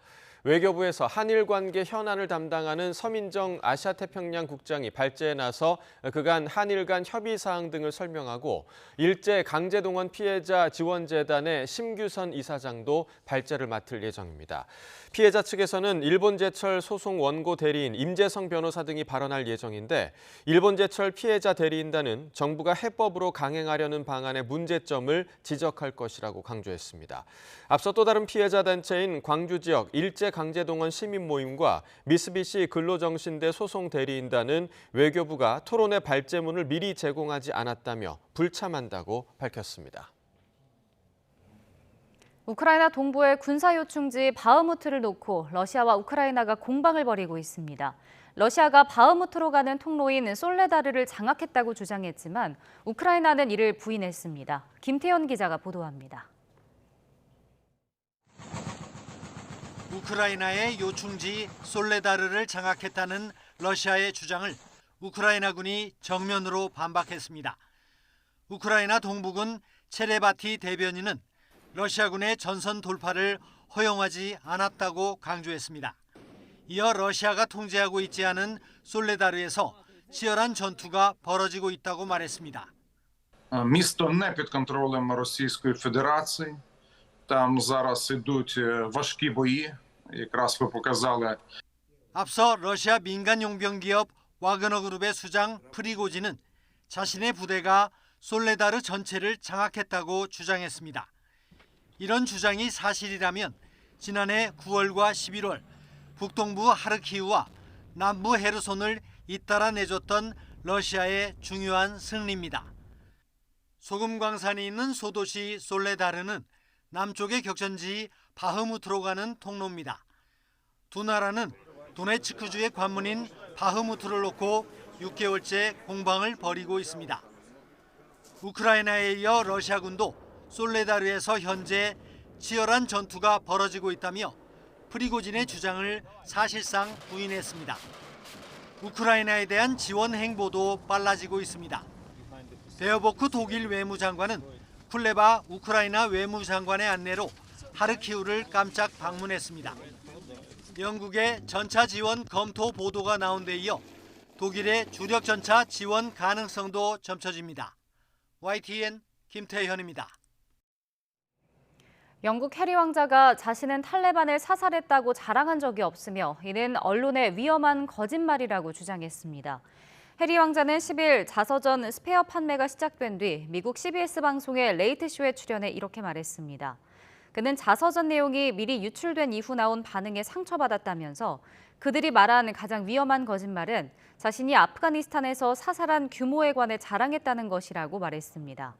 외교부에서 한일 관계 현안을 담당하는 서민정 아시아태평양 국장이 발제에 나서 그간 한일 간 협의 사항 등을 설명하고 일제 강제동원 피해자 지원재단의 심규선 이사장도 발제를 맡을 예정입니다. 피해자 측에서는 일본제철 소송 원고 대리인 임재성 변호사 등이 발언할 예정인데 일본제철 피해자 대리인단은 정부가 해법으로 강행하려는 방안의 문제점을 지적할 것이라고 강조했습니다. 앞서 또 다른 피해자 단체인 광주 지역 일제 강제동원 시민 모임과 미쓰비시 근로정신대 소송 대리인단은 외교부가 토론회 발제문을 미리 제공하지 않았다며 불참한다고 밝혔습니다. 우크라이나 동부의 군사요충지 바흐무트를 놓고 러시아와 우크라이나가 공방을 벌이고 있습니다. 러시아가 바흐무트로 가는 통로인 솔레다르를 장악했다고 주장했지만 우크라이나는 이를 부인했습니다. 김태현 기자가 보도합니다. 우크라이나의 요충지 솔레다르를 장악했다는 러시아의 주장을 우크라이나군이 정면으로 반박했습니다. 우크라이나 동부군 체레바티 대변인은 러시아군의 전선 돌파를 허용하지 않았다고 강조했습니다. 이어 러시아가 통제하고 있지 않은 솔레다르에서 치열한 전투가 벌어지고 있다고 말했습니다. Місто не під контролем Російської Федерації. Там зараз ідуть важкі бої. якраз ви показали. 앞서 러시아 민간 용병 기업 와그너 그룹의 수장 프리고진은 자신의 부대가 솔레다르 전체를 장악했다고 주장했습니다. 이런 주장이 사실이라면 지난해 9월과 11월 북동부 하르키우와 남부 헤르손을 잇따라 내줬던 러시아의 중요한 승리입니다. 소금 광산이 있는 소도시 솔레다르는 남쪽의 격전지 바흐무트로 가는 통로입니다. 두 나라는 도네츠크주의 관문인 바흐무트를 놓고 6개월째 공방을 벌이고 있습니다. 우크라이나에 이어 러시아군도 솔레다르에서 현재 치열한 전투가 벌어지고 있다며 프리고진의 주장을 사실상 부인했습니다. 우크라이나에 대한 지원 행보도 빨라지고 있습니다. 베어보크 독일 외무장관은 쿨레바 우크라이나 외무장관의 안내로 하르키우를 깜짝 방문했습니다. 영국의 전차 지원 검토 보도가 나온 데 이어 독일의 주력 전차 지원 가능성도 점쳐집니다. YTN 김태현입니다. 영국 해리 왕자가 자신은 탈레반을 사살했다고 자랑한 적이 없으며 이는 언론의 위험한 거짓말이라고 주장했습니다. 해리 왕자는 10일 자서전 스페어 판매가 시작된 뒤 미국 CBS 방송의 레이트쇼에 출연해 이렇게 말했습니다. 그는 자서전 내용이 미리 유출된 이후 나온 반응에 상처받았다면서 그들이 말한 가장 위험한 거짓말은 자신이 아프가니스탄에서 사살한 규모에 관해 자랑했다는 것이라고 말했습니다.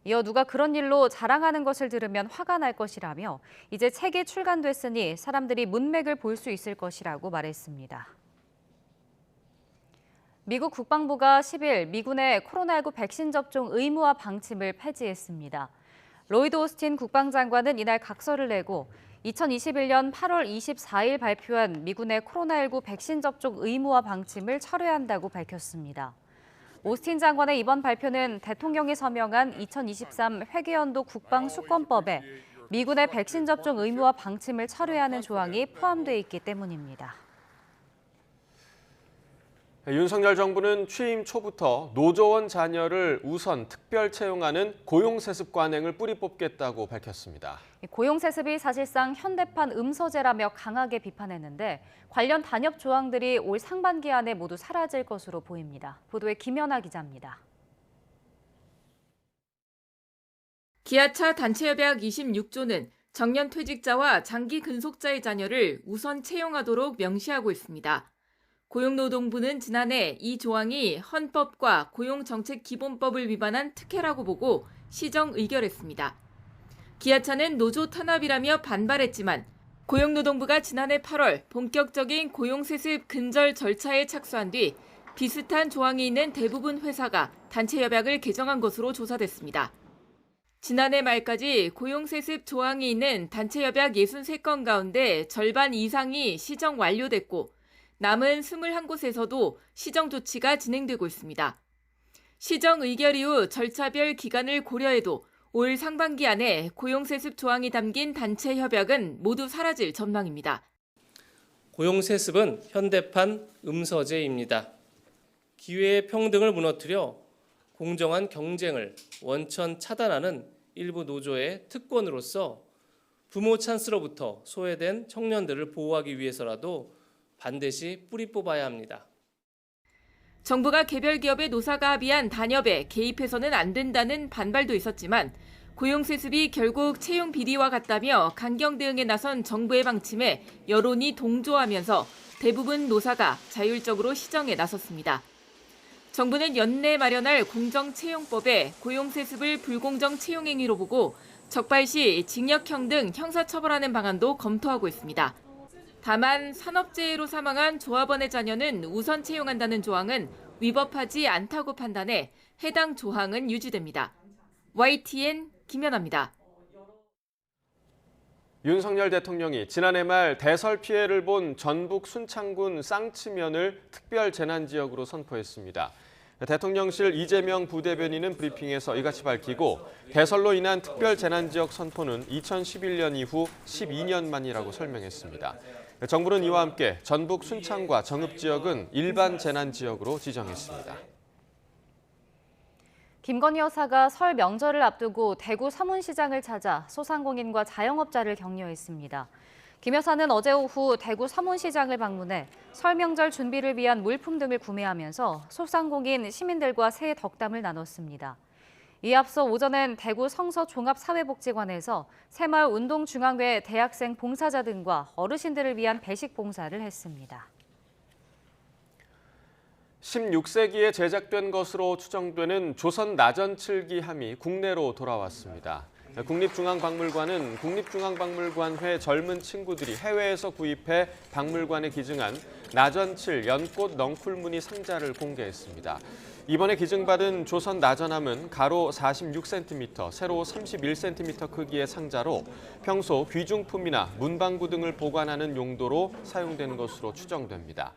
이어 누가 그런 일로 자랑하는 것을 들으면 화가 날 것이라며 이제 책이 출간됐으니 사람들이 문맥을 볼 수 있을 것이라고 말했습니다. 미국 국방부가 10일 미군의 코로나19 백신 접종 의무화 방침을 폐지했습니다. 로이드 오스틴 국방장관은 이날 각서를 내고 2021년 8월 24일 발표한 미군의 코로나19 백신 접종 의무화 방침을 철회한다고 밝혔습니다. 오스틴 장관의 이번 발표는 대통령이 서명한 2023 회계연도 국방수권법에 미군의 백신 접종 의무화 방침을 철회하는 조항이 포함되어 있기 때문입니다. 윤석열 정부는 취임 초부터 노조원 자녀를 우선 특별 채용하는 고용세습 관행을 뿌리 뽑겠다고 밝혔습니다. 고용세습이 사실상 현대판 음서제라며 강하게 비판했는데 관련 단협 조항들이 올 상반기 안에 모두 사라질 것으로 보입니다. 보도에 김연아 기자입니다. 기아차 단체협약 26조는 정년 퇴직자와 장기 근속자의 자녀를 우선 채용하도록 명시하고 있습니다. 고용노동부는 지난해 이 조항이 헌법과 고용정책기본법을 위반한 특혜라고 보고 시정 의결했습니다. 기아차는 노조 탄압이라며 반발했지만 고용노동부가 지난해 8월 본격적인 고용세습 근절 절차에 착수한 뒤 비슷한 조항이 있는 대부분 회사가 단체협약을 개정한 것으로 조사됐습니다. 지난해 말까지 고용세습 조항이 있는 단체협약 63건 가운데 절반 이상이 시정 완료됐고 남은 21곳에서도 시정 조치가 진행되고 있습니다. 시정 의결 이후 절차별 기간을 고려해도 올 상반기 안에 고용세습 조항이 담긴 단체 협약은 모두 사라질 전망입니다. 고용세습은 현대판 음서제입니다. 기회의 평등을 무너뜨려 공정한 경쟁을 원천 차단하는 일부 노조의 특권으로서 부모 찬스로부터 소외된 청년들을 보호하기 위해서라도 반드시 뿌리 뽑아야 합니다. 정부가 개별 기업의 노사가 합의한 단협에 개입해서는 안 된다는 반발도 있었지만 고용세습이 결국 채용 비리와 같다며 강경 대응에 나선 정부의 방침에 여론이 동조하면서 대부분 노사가 자율적으로 시정에 나섰습니다. 정부는 연내 마련할 공정채용법에 고용세습을 불공정 채용행위로 보고 적발 시 징역형 등 형사처벌하는 방안도 검토하고 있습니다. 다만 산업재해로 사망한 조합원의 자녀는 우선 채용한다는 조항은 위법하지 않다고 판단해 해당 조항은 유지됩니다. YTN 김연아입니다. 윤석열 대통령이 지난해 말 대설 피해를 본 전북 순창군 쌍치면을 특별 재난지역으로 선포했습니다. 대통령실 이재명 부대변인은 브리핑에서 이같이 밝히고 대설로 인한 특별 재난지역 선포는 2011년 이후 12년 만이라고 설명했습니다. 정부는 이와 함께 전북 순창과 정읍 지역은 일반 재난지역으로 지정했습니다. 김건희 여사가 설 명절을 앞두고 대구 서문시장을 찾아 소상공인과 자영업자를 격려했습니다. 김 여사는 어제 오후 대구 서문시장을 방문해 설 명절 준비를 위한 물품 등을 구매하면서 소상공인 시민들과 새해 덕담을 나눴습니다. 이에 앞서 오전엔 대구 성서종합사회복지관에서 새마을 운동중앙회 대학생 봉사자 등과 어르신들을 위한 배식 봉사를 했습니다. 16세기에 제작된 것으로 추정되는 조선 나전칠기함이 국내로 돌아왔습니다. 국립중앙박물관은 국립중앙박물관회 젊은 친구들이 해외에서 구입해 박물관에 기증한 나전칠 연꽃 넝쿨무늬 상자를 공개했습니다. 이번에 기증받은 조선 나전함은 가로 46cm, 세로 31cm 크기의 상자로 평소 귀중품이나 문방구 등을 보관하는 용도로 사용된 것으로 추정됩니다.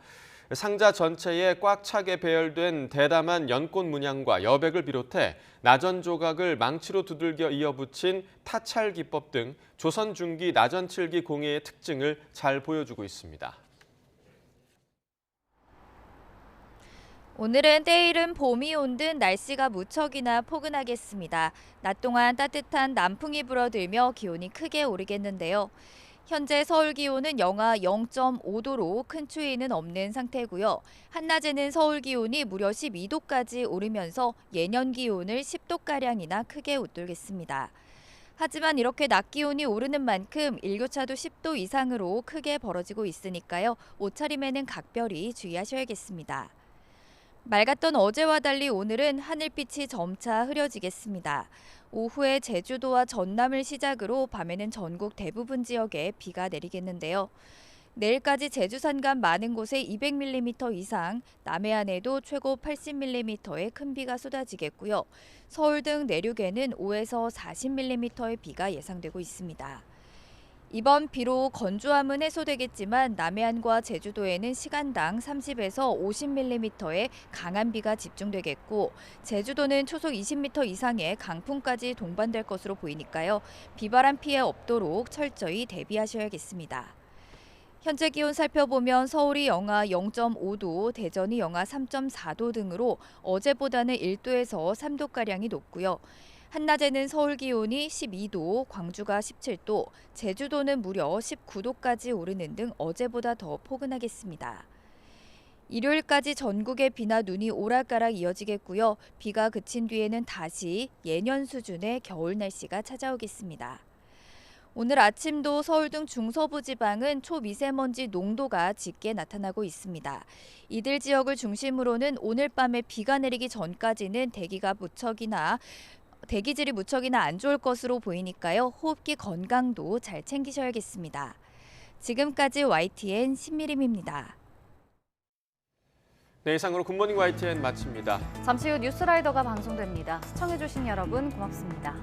상자 전체에 꽉 차게 배열된 대담한 연꽃 문양과 여백을 비롯해 나전 조각을 망치로 두들겨 이어붙인 타찰 기법 등 조선 중기 나전칠기 공예의 특징을 잘 보여주고 있습니다. 오늘은 때이른 봄이 온 듯 날씨가 무척이나 포근하겠습니다. 낮 동안 따뜻한 남풍이 불어들며 기온이 크게 오르겠는데요. 현재 서울 기온은 영하 0.5도로 큰 추위는 없는 상태고요. 한낮에는 서울 기온이 무려 12도까지 오르면서 예년 기온을 10도가량이나 크게 웃돌겠습니다. 하지만 이렇게 낮 기온이 오르는 만큼 일교차도 10도 이상으로 크게 벌어지고 있으니까요. 옷차림에는 각별히 주의하셔야겠습니다. 맑았던 어제와 달리 오늘은 하늘빛이 점차 흐려지겠습니다. 오후에 제주도와 전남을 시작으로 밤에는 전국 대부분 지역에 비가 내리겠는데요. 내일까지 제주 산간 많은 곳에 200mm 이상, 남해안에도 최고 80mm의 큰 비가 쏟아지겠고요. 서울 등 내륙에는 5에서 40mm의 비가 예상되고 있습니다. 이번 비로 건조함은 해소되겠지만 남해안과 제주도에는 시간당 30에서 50mm의 강한 비가 집중되겠고 제주도는 초속 20m 이상의 강풍까지 동반될 것으로 보이니까요. 비바람 피해 없도록 철저히 대비하셔야겠습니다. 현재 기온 살펴보면 서울이 영하 0.5도, 대전이 영하 3.4도 등으로 어제보다는 1도에서 3도가량이 높고요. 한낮에는 서울 기온이 12도, 광주가 17도, 제주도는 무려 19도까지 오르는 등 어제보다 더 포근하겠습니다. 일요일까지 전국에 비나 눈이 오락가락 이어지겠고요. 비가 그친 뒤에는 다시 예년 수준의 겨울 날씨가 찾아오겠습니다. 오늘 아침도 서울 등 중서부 지방은 초미세먼지 농도가 짙게 나타나고 있습니다. 이들 지역을 중심으로는 오늘 밤에 비가 내리기 전까지는 대기질이 무척이나 안 좋을 것으로 보이니까요. 호흡기 건강도 잘 챙기셔야겠습니다. 지금까지 YTN 신미림입니다. 네, 이상으로 굿모닝 YTN 마칩니다. 잠시 후 뉴스라이더가 방송됩니다. 시청해주신 여러분 고맙습니다.